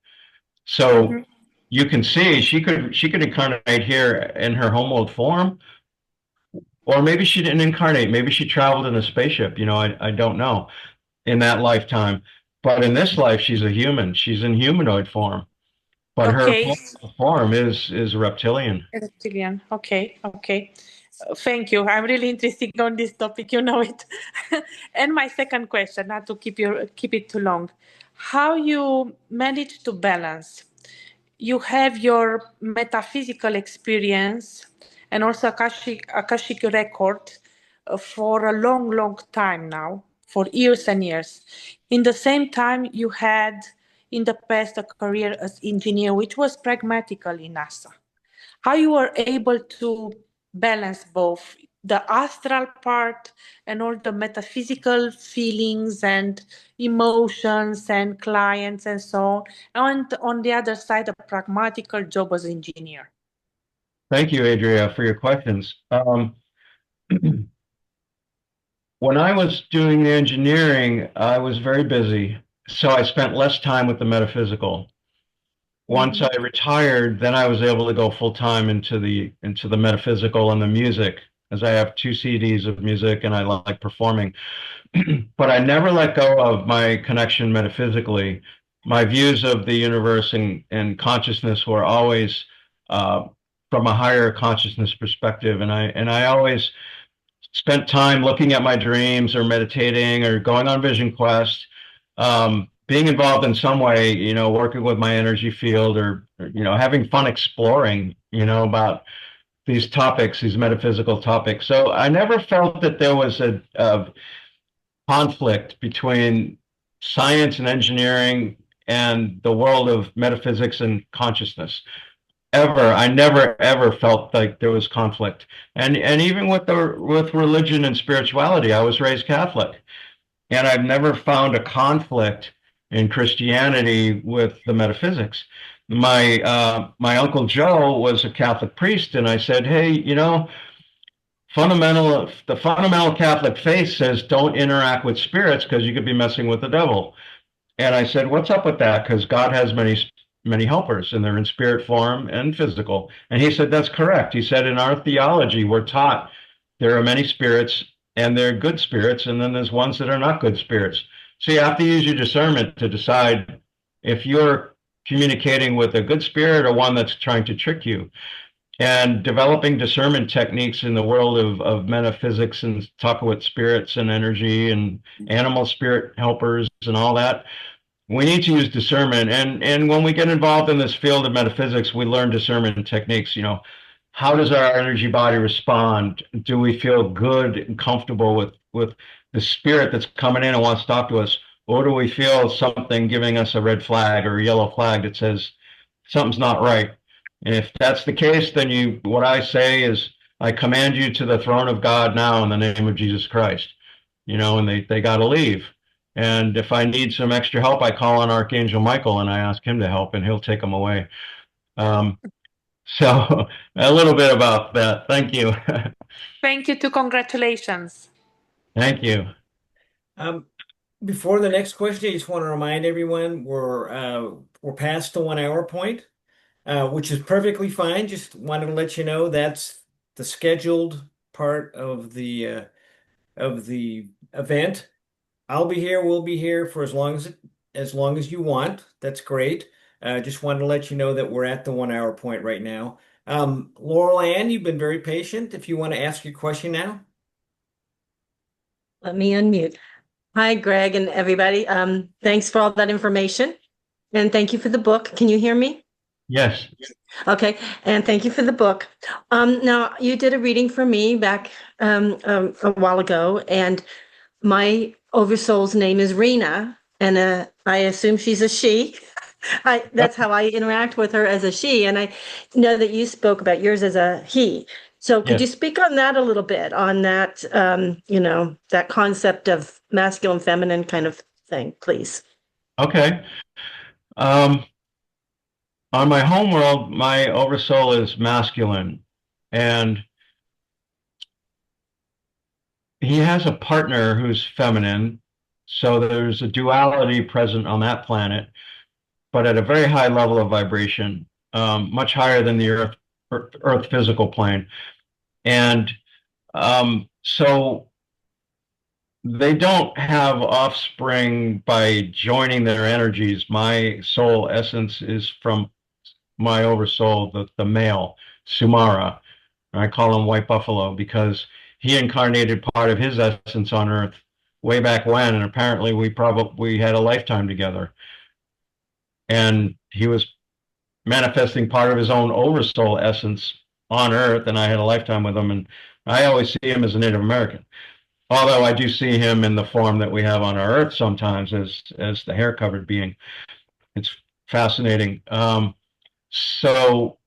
So Mhm. you can see she could incarnate here in her homeworld form, or maybe she didn't incarnate. Maybe she traveled in a spaceship. I don't know in that lifetime. But in this life, she's a human. She's in humanoid form. But her Okay, form is reptilian. reptilian. Okay, okay. Thank you. I'm really interested on this topic. You know it. And my second question, not to keep it too long, how you manage to balance? You have your metaphysical experience and also akashic record for a long, long time now, for years and years. In the same time, you had in the past a career as engineer, which was pragmatical in NASA. How you were able to balance both the astral part and all the metaphysical feelings and emotions and clients and so on, and on the other side a pragmatical job as engineer. Thank you, Adria, for your questions. When I was doing the engineering, I was very busy, so I spent less time with the metaphysical. Once Mhm. I retired, then I was able to go full time into the metaphysical and the music, as I have two CDs of music and I like performing. But I never let go of my connection metaphysically. my views of the universe and consciousness were always uh, from a higher consciousness perspective, and I always spent time looking at my dreams or meditating or going on vision quests, being involved in some way, working with my energy field or having fun exploring, about these topics, these metaphysical topics. So I never felt that there was a conflict between science and engineering and the world of metaphysics and consciousness. Ever, I never ever felt like there was conflict, and even with religion and spirituality, I was raised Catholic, and I've never found a conflict in Christianity with the metaphysics. My uncle Joe was a Catholic priest, and I said, hey, the fundamental Catholic faith says don't interact with spirits because you could be messing with the devil. And I said, what's up with that? Because God has many helpers, and they're in spirit form and physical. And he said, that's correct. He said, in our theology, we're taught there are many spirits, and they're good spirits, and then there's ones that are not good spirits. So you have to use your discernment to decide if you're communicating with a good spirit or one that's trying to trick you. And developing discernment techniques in the world of metaphysics and talking with spirits and energy and animal spirit helpers and all that, we need to use discernment. And when we get involved in this field of metaphysics, we learn discernment techniques. How does our energy body respond? Do we feel good and comfortable with the spirit that's coming in and wants to talk to us? Or do we feel something giving us a red flag or a yellow flag that says something's not right? And if that's the case, then what I say is, I command you to the throne of God now in the name of Jesus Christ. And they got to leave. And if I need some extra help, I call on Archangel Michael and I ask him to help, and he'll take them away. Um, so a little bit about that. Thank you. Thank you too. Congratulations. Thank you. Before the next question, I just want to remind everyone we're past the 1 hour point, which is perfectly fine. Just wanted to let you know that's the scheduled part of the event. I'll be here. We'll be here for as long as you want. That's great. Just wanted to let you know that we're at the 1 hour point right now. Laurel Ann, you've been very patient. If you want to ask your question now. Let me unmute. Hi, Greg and everybody. Thanks for all that information. And thank you for the book. Can you hear me? Yes. Okay. And thank you for the book. Now, you did a reading for me back a while ago, and my oversoul's name is Rena, and I assume she's a she. That's how I interact with her, as a she. And I know that you spoke about yours as a he. So could you Yes. speak on that a little bit, on that, that concept of masculine, feminine kind of thing, please? Okay. Um, on my home world, my oversoul is masculine, and he has a partner who's feminine. So there's a duality present on that planet, but at a very high level of vibration, much higher than the Earth physical plane. And so they don't have offspring by joining their energies. My soul essence is from my oversoul, the male, Sumara. I call him White Buffalo because he incarnated part of his essence on Earth way back when, and apparently we had a lifetime together. And he was manifesting part of his own oversoul essence on Earth, and I had a lifetime with him. And I always see him as a Native American, although I do see him in the form that we have on our Earth sometimes as the hair covered being. It's fascinating. So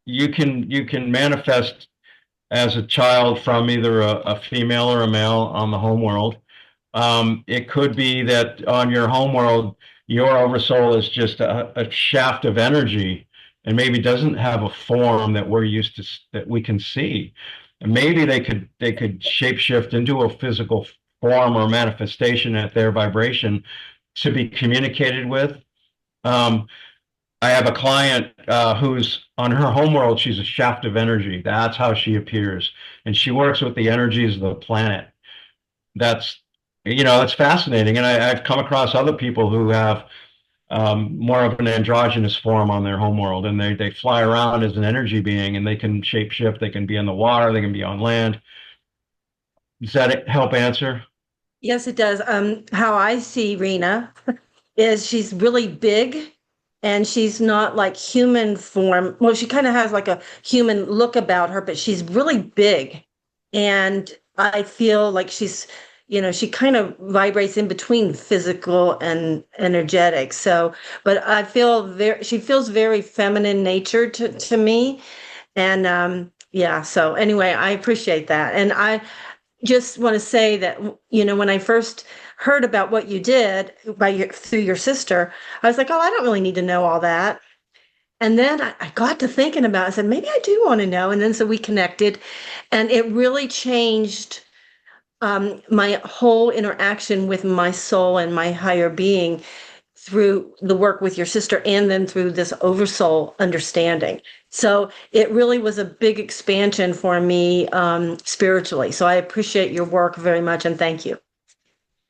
you can manifest as a child from either a female or a male on the home world. It could be that on your home world, your oversoul is just a shaft of energy and maybe doesn't have a form that we're used to, that we can see. And maybe they could shapeshift into a physical form or manifestation at their vibration to be communicated with. Um, I have a client who's on her homeworld. She's a shaft of energy. That's how she appears, and she works with the energies of the planet. That's that's fascinating. And I've come across other people who have more of an androgynous form on their homeworld, and they fly around as an energy being, and they can shapeshift. They can be in the water. They can be on land. Does that help answer? Yes, it does. How I see Rena is she's really big and she's not like human form. Well, she kind of has like a human look about her, but she's really big. And I feel like she kind of vibrates in between physical and energetic. So, but I feel she feels very feminine nature to me. And yeah, so anyway, I appreciate that. And I just want to say that, when I first heard about what you did through your sister, I was like, oh, I don't really need to know all that. And then I got to thinking about it. I said, maybe I do want to know. And then so we connected, and it really changed my whole interaction with my soul and my higher being through the work with your sister and then through this oversoul understanding. So it really was a big expansion for me spiritually. So I appreciate your work very much and thank you.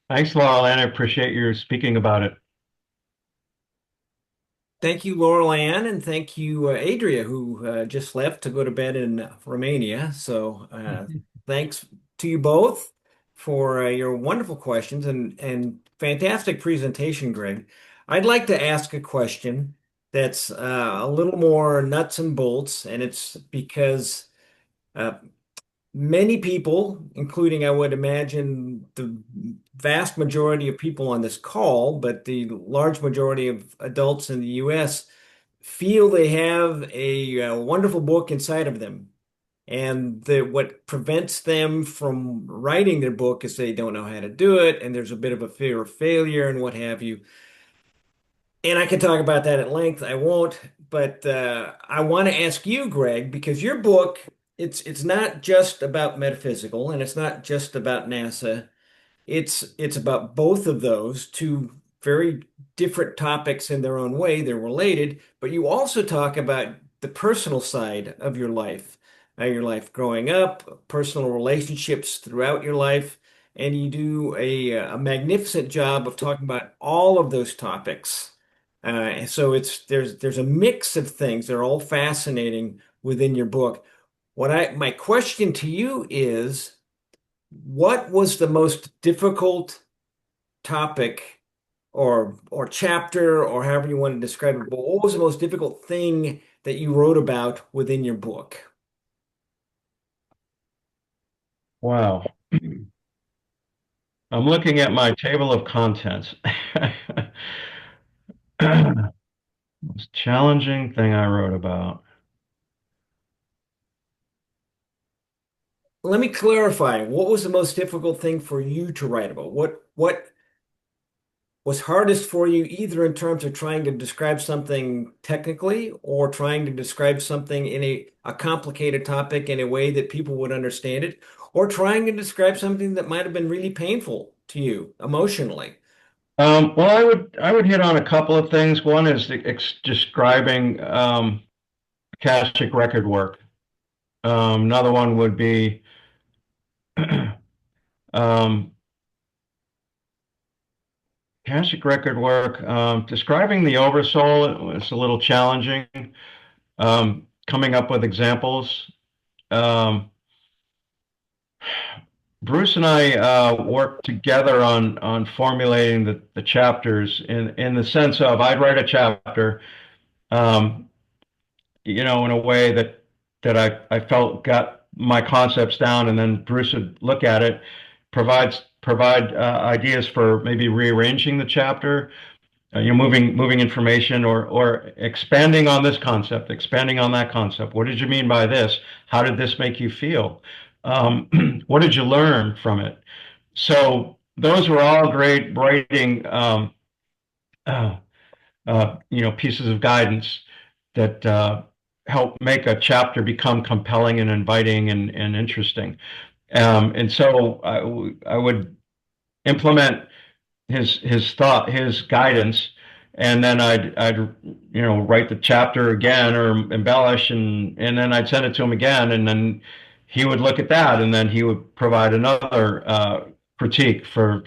Thanks, Laurel, and I appreciate your speaking about it. Thank you, Laurel Ann, and thank you, Adria, who just left to go to bed in Romania. So thanks to you both for your wonderful questions and fantastic presentation, Greg. I'd like to ask a question that's a little more nuts and bolts, and it's because uh, many people, including I would imagine the vast majority of people on this call, but the large majority of adults in the US feel they have a, wonderful book inside of them. And what prevents them from writing their book is they don't know how to do it, and there's a bit of a fear of failure and what have you. And I can talk about that at length. I won't, but I want to ask you, Greg, because your book, it's not just about metaphysical, and it's not just about NASA. It's about both of those two very different topics in their own way. They're related, but you also talk about the personal side of your life growing up, personal relationships throughout your life, and you do a magnificent job of talking about all of those topics. So there's a mix of things. They're all fascinating within your book. My question to you is, what was the most difficult topic or chapter or however you want to describe it, but what was the most difficult thing that you wrote about within your book? Wow. I'm looking at my table of contents. Most challenging thing I wrote about. Let me clarify. What was the most difficult thing for you to write about? What was hardest for you, either in terms of trying to describe something technically or trying to describe something in a complicated topic in a way that people would understand it, or trying to describe something that might have been really painful to you emotionally? Well, I would hit on a couple of things. One is describing Akashic record work. Another one would be um, Akashic record work. Describing the oversoul was a little challenging. Coming up with examples. Um, Bruce and I worked together on formulating the chapters in the sense of I'd write a chapter, um, in a way that I felt got my concepts down, and then Bruce would look at it, provide ideas for maybe rearranging the chapter, moving information or expanding on this concept, expanding on that concept. What did you mean by this? How did this make you feel? What did you learn from it? So those were all great writing, uh, pieces of guidance that help make a chapter become compelling and inviting and interesting. And so I would implement his guidance, and then I'd write the chapter again or embellish, and then I'd send it to him again, and then he would look at that, and then he would provide another critique for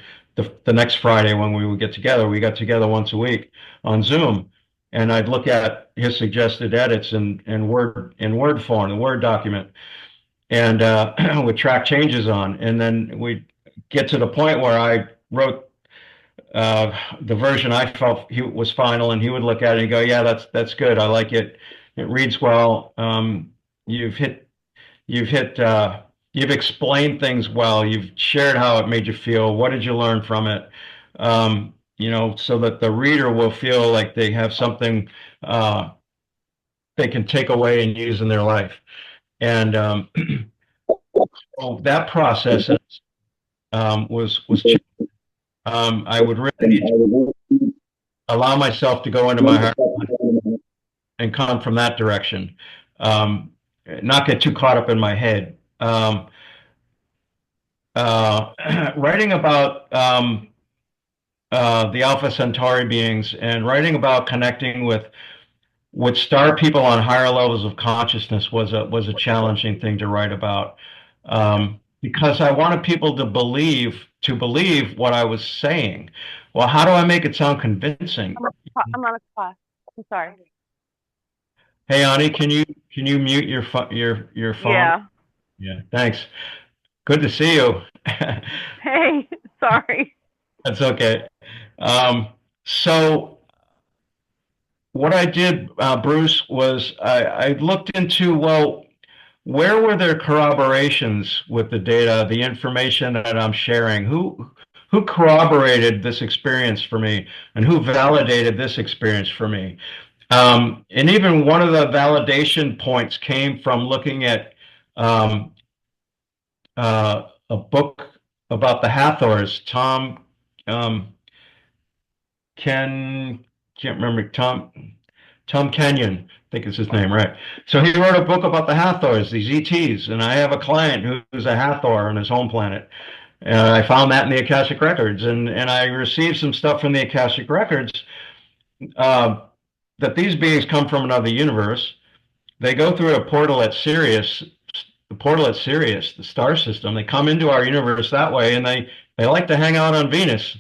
the next Friday when we would get together. We got together once a week on Zoom, and I'd look at his suggested edits in Word form, the Word document, and would track changes on. And then we'd get to the point where I wrote the version I felt he was final, and he would look at it and go, "Yeah, that's good. I like it. It reads well. You've hit you've hit you've explained things well. You've shared how it made you feel. What did you learn from it? So that the reader will feel like they have something they can take away and use in their life." And that process was I would really need to allow myself to go into my heart and come from that direction, um, not get too caught up in my head. Writing about the Alpha Centauri beings and writing about connecting with star people on higher levels of consciousness was a challenging thing to write about, because I wanted people to believe what I was saying. Well, how do I make it sound convincing? I'm on a class. I'm sorry. Hey, Ani, can you mute your phone? Yeah. Yeah, thanks. Good to see you. Hey, sorry. That's okay. So what I did, Bruce, was I looked into, well, where were there corroborations with the data, the information that I'm sharing? Who corroborated this experience for me, and who validated this experience for me? And even one of the validation points came from looking at a book about the Hathors. Ken, can't remember, Tom Kenyon, I think is his name, right? So he wrote a book about the Hathors, these ETs, and I have a client who's a Hathor on his home planet. I found that in the Akashic Records, and I received some stuff from the Akashic Records, that these beings come from another universe. They go through a portal at Sirius, the star system. They come into our universe that way, and they like to hang out on Venus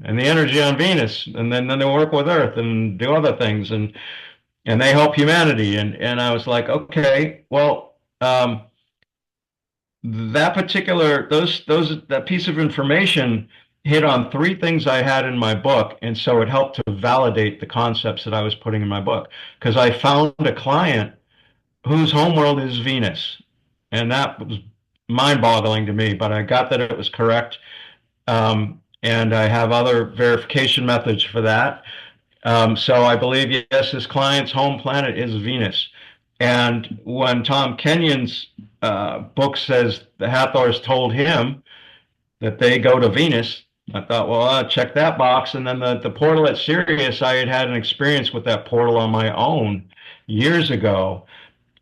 and the energy on Venus, and then they work with Earth and do other things, and they help humanity. And I was like, okay, well, that piece of information hit on three things I had in my book, and so it helped to validate the concepts that I was putting in my book, because I found a client whose homeworld is Venus, and that was mind-boggling to me, but I got that it was correct. And I have other verification methods for that. So I believe, yes, his client's home planet is Venus. And when Tom Kenyon's book says the Hathors told him that they go to Venus, I thought, well, I'll check that box. And then the portal at Sirius, I had an experience with that portal on my own years ago.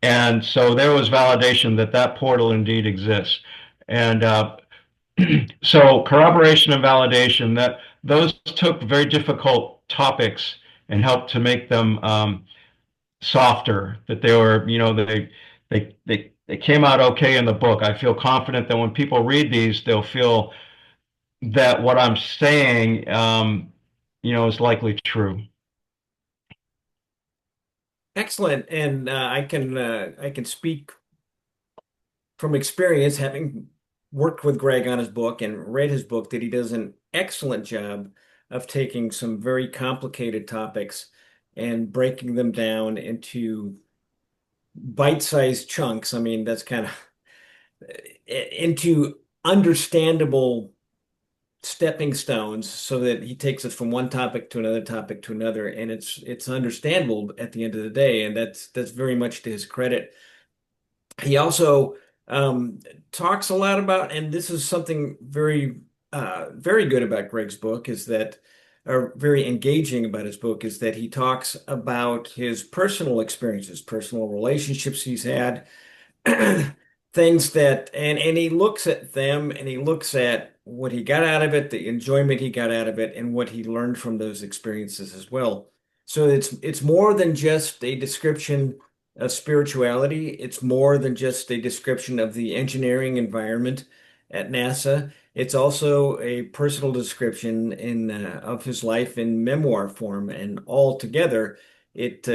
And so there was validation that portal indeed exists. And so corroboration and validation, that those took very difficult topics and helped to make them softer, that they were, they came out okay in the book. I feel confident that when people read these, they'll feel that what I'm saying, is likely true. Excellent. And I can speak from experience, having worked with Greg on his book and read his book, that he does an excellent job of taking some very complicated topics and breaking them down into bite-sized chunks. I mean, that's kind of into understandable stepping stones, so that he takes us from one topic to another topic to another, and it's understandable at the end of the day, and that's very much to his credit. He also talks a lot about, and this is something very good about Greg's book, is that, or very engaging about his book, is that he talks about his personal experiences, personal relationships he's had, things that, and he looks at them, and he looks at what he got out of it, the enjoyment he got out of it, and what he learned from those experiences as well. So it's more than just a description of spirituality. It's more than just a description of the engineering environment at NASA. It's also a personal description of his life in memoir form, and all together, it's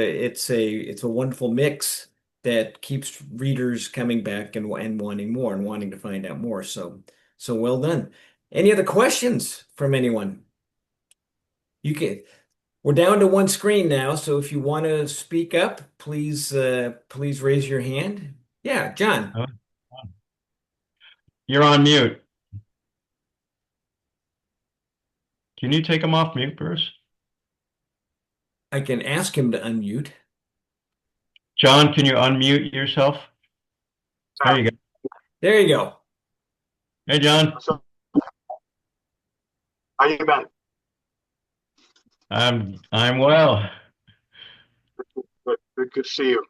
a wonderful mix that keeps readers coming back and wanting more and wanting to find out more. So well done. Any other questions from anyone? You can. We're down to one screen now, so if you want to speak up, please raise your hand. Yeah, John, Uh, You're on mute. Can you take him off mute, Bruce? I can ask him to unmute. John, can you unmute yourself? There you go. There you go. Hey, John. So, how you been? I'm well. Good to see you.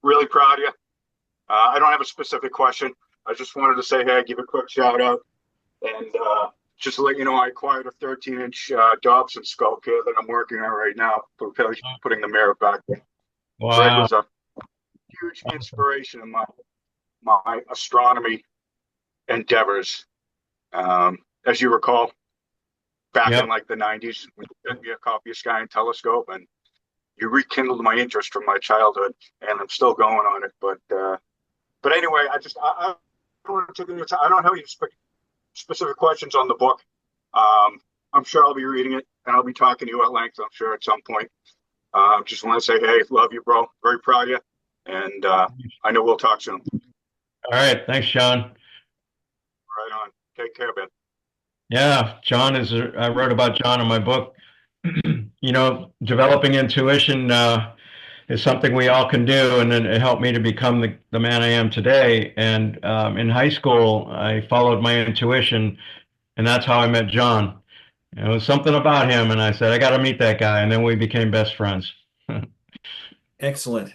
Really proud of you. I don't have a specific question. I just wanted to say, hey, give a quick shout out. And just to let you know, I acquired a 13-inch Dobson scope here that I'm working on right now, putting the mirror back. Greg Wow. was a huge inspiration in my astronomy endeavors. As you recall, back in Yep. like the 90s, we sent me a copy of Sky and Telescope, and you rekindled my interest from my childhood, and I'm still going on it. But anyway, I don't want to take any time. I don't have any specific questions on the book. I'm sure I'll be reading it, and I'll be talking to you at length, I'm sure, at some point. Just want to say, hey, love you, bro. Very proud of you, and I know we'll talk soon. All right. Thanks, John. Right on. Take care, Ben. Yeah, I wrote about John in my book. Developing intuition is something we all can do, and then it helped me to become the man I am today. And in high school, I followed my intuition, and that's how I met John. It was something about him, and I said, I got to meet that guy, and then we became best friends. Excellent.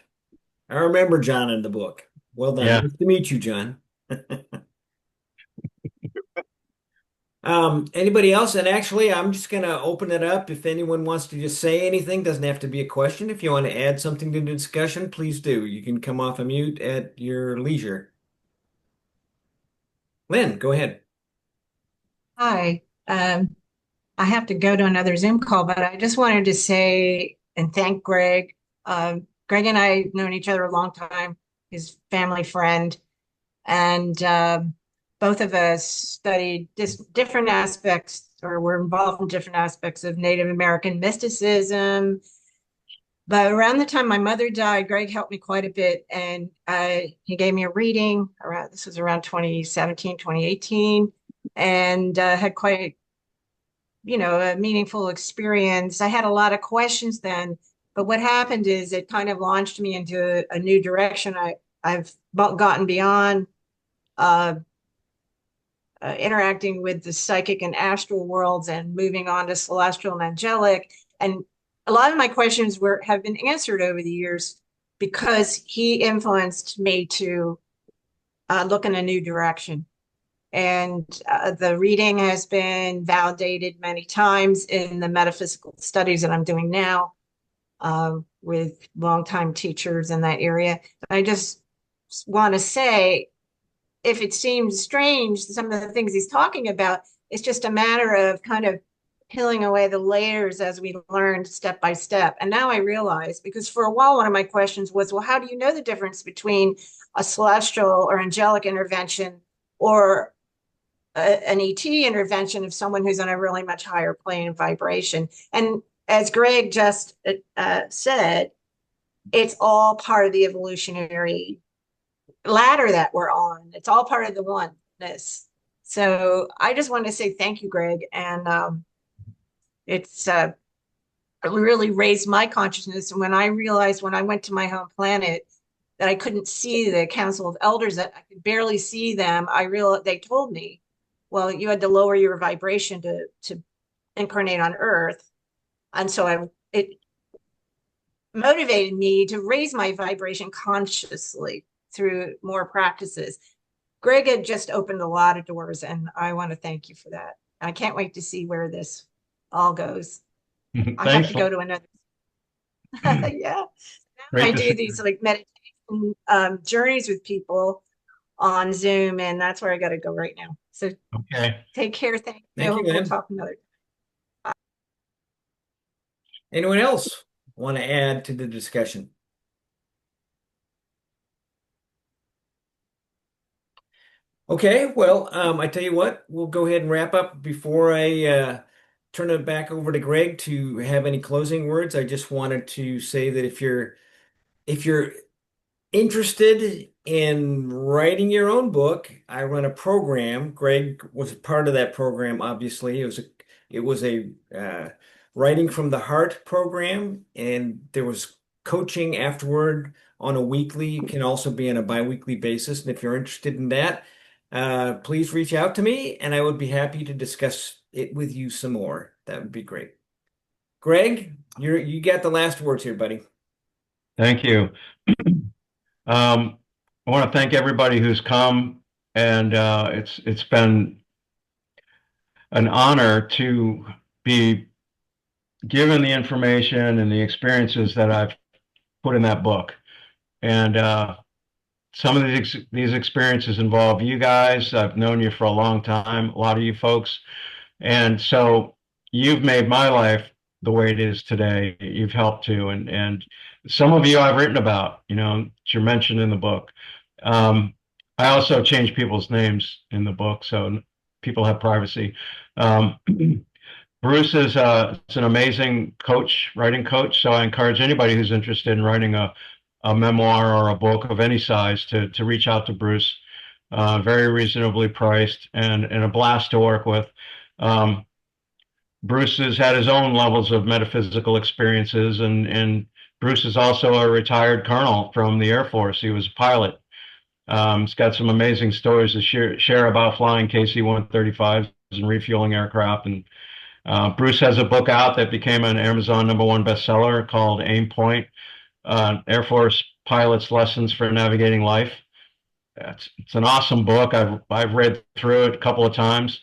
I remember John in the book. Well done. Yeah. Nice to meet you, John. Anybody else? And actually, I'm just going to open it up. If anyone wants to just say anything, doesn't have to be a question. If you want to add something to the discussion, please do. You can come off a mute at your leisure. Lynn, go ahead. Hi. I have to go to another Zoom call, but I just wanted to say and thank Greg. Greg and I have known each other a long time, his family friend, and both of us studied different aspects or were involved in different aspects of Native American mysticism. But around the time my mother died, Greg helped me quite a bit, and he gave me a reading. This was around 2017, 2018, and had quite a meaningful experience. I had a lot of questions then, but what happened is it kind of launched me into a new direction. I've gotten beyond interacting with the psychic and astral worlds and moving on to celestial and angelic. And a lot of my questions have been answered over the years because he influenced me to look in a new direction. And the reading has been validated many times in the metaphysical studies that I'm doing now with longtime teachers in that area. I just want to say, if it seems strange, some of the things he's talking about, it's just a matter of kind of peeling away the layers as we learned step by step. And now I realize, because for a while, one of my questions was, well, how do you know the difference between a celestial or angelic intervention or an ET intervention of someone who's on a really much higher plane of vibration? And as Greg just said, it's all part of the evolutionary ladder that we're on. It's all part of the oneness. So I just want to say thank you, Greg. And it's really raised my consciousness. And when I realized when I went to my home planet that I couldn't see the Council of Elders, that I could barely see them, I realized they told me, well, you had to lower your vibration to incarnate on Earth. And so it motivated me to raise my vibration consciously through more practices. Greg had just opened a lot of doors, and I want to thank you for that. I can't wait to see where this all goes. I have to go to another. Yeah. I do these like meditation journeys with people on Zoom, and that's where I got to go right now. So Okay. take care. Thank you. I Thank you, hope we'll Lynn. talk another. Anyone else want to add to the discussion? Okay, well, I tell you what, we'll go ahead and wrap up. Before I turn it back over to Greg to have any closing words, I just wanted to say that if you're interested in writing your own book, I run a program. Greg was a part of that program, obviously. It was a writing from the heart program, and there was coaching afterward on a weekly. It can also be on a biweekly basis. And if you're interested in that, please reach out to me, and I would be happy to discuss it with you some more. That would be great. Greg, you got the last words here, buddy. Thank you. I want to thank everybody who's come, and it's been an honor to be given the information and the experiences that I've put in that book. And some of these experiences involve you guys. I've known you for a long time, a lot of you folks. And so you've made my life the way it is today. You've helped to, and some of you I've written about, that you're mentioned in the book. I also change people's names in the book, so people have privacy. Um, Bruce is an amazing coach, writing coach. So I encourage anybody who's interested in writing a memoir or a book of any size to reach out to Bruce. Very reasonably priced and a blast to work with. Um, Bruce has had his own levels of metaphysical experiences, and Bruce is also a retired colonel from the Air Force. He was a pilot. He's got some amazing stories to share about flying KC-135s and refueling aircraft. And Bruce has a book out that became an Amazon #1 bestseller called Aim Point, Air Force Pilots' Lessons for Navigating Life. It's an awesome book. I've read through it a couple of times.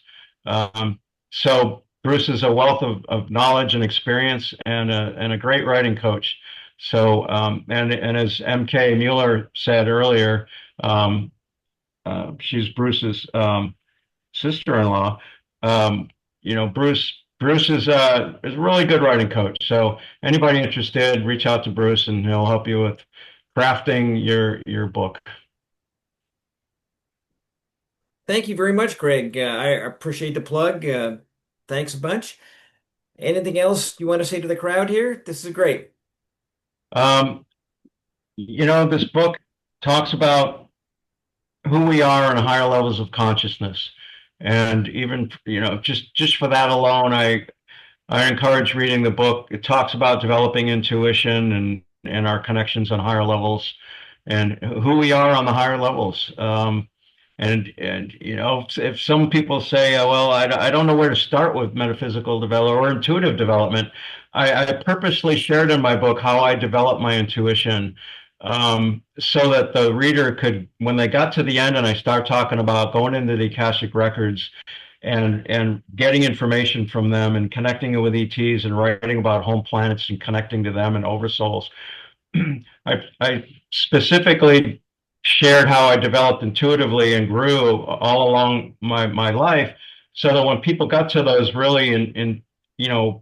So Bruce is a wealth of knowledge and experience and a great writing coach. So and as MK Mueller said earlier, um, she's Bruce's sister-in-law. Bruce is a really good writing coach. So anybody interested, reach out to Bruce and he'll help you with crafting your book. Thank you very much, Greg. I appreciate the plug. Thanks a bunch. Anything else you want to say to the crowd here? This is great. Um, this book talks about who we are on higher levels of consciousness. And even, just for that alone, I encourage reading the book. It talks about developing intuition and our connections on higher levels and who we are on the higher levels. And if some people say, well, I don't know where to start with metaphysical development or intuitive development, I purposely shared in my book how I developed my intuition, so that the reader could, when they got to the end and I start talking about going into the Akashic records and getting information from them and connecting it with ETs and writing about home planets and connecting to them and oversouls. I specifically shared how I developed intuitively and grew all along my life, so that when people got to those really in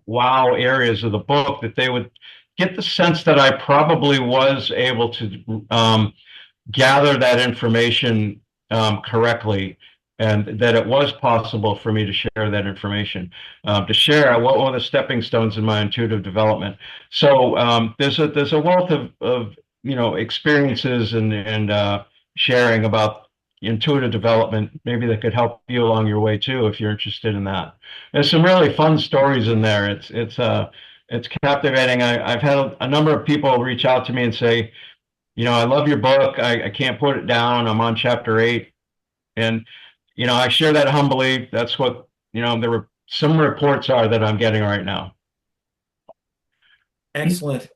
wow areas of the book, that they would get the sense that I probably was able to gather that information correctly, and that it was possible for me to share that information, to share what were the stepping stones in my intuitive development. So there's a wealth of experiences and sharing about intuitive development, maybe that could help you along your way too, if you're interested in that. There's some really fun stories in there. It's captivating. I've had a number of people reach out to me and say, I love your book. I can't put it down. I'm on chapter 8. And, I share that humbly. That's what, there were some reports are that I'm getting right now. Excellent.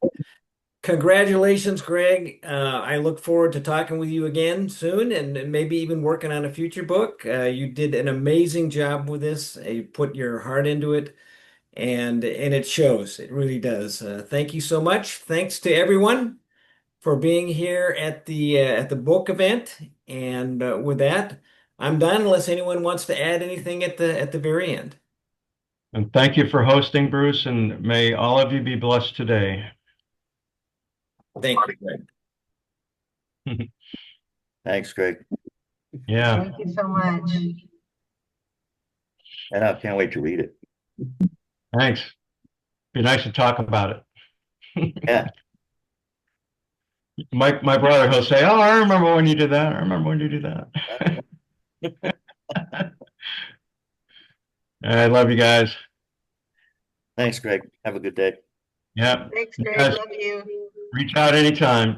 Congratulations, Greg. I look forward to talking with you again soon and maybe even working on a future book. You did an amazing job with this. You put your heart into it, and it shows. It really does. Thank you so much. Thanks to everyone for being here at the book event. And with that, I'm done unless anyone wants to add anything at the very end. And thank you for hosting, Bruce, and may all of you be blessed today. Thank you, Greg. Thanks, Greg. Yeah. Thank you so much. And I can't wait to read it. Thanks. Be nice to talk about it. Yeah. My brother, he'll say, "Oh, I remember when you did that. I remember when you did that." I love you guys. Thanks, Greg. Have a good day. Yeah. Thanks, You Greg. guys Love you. reach out anytime.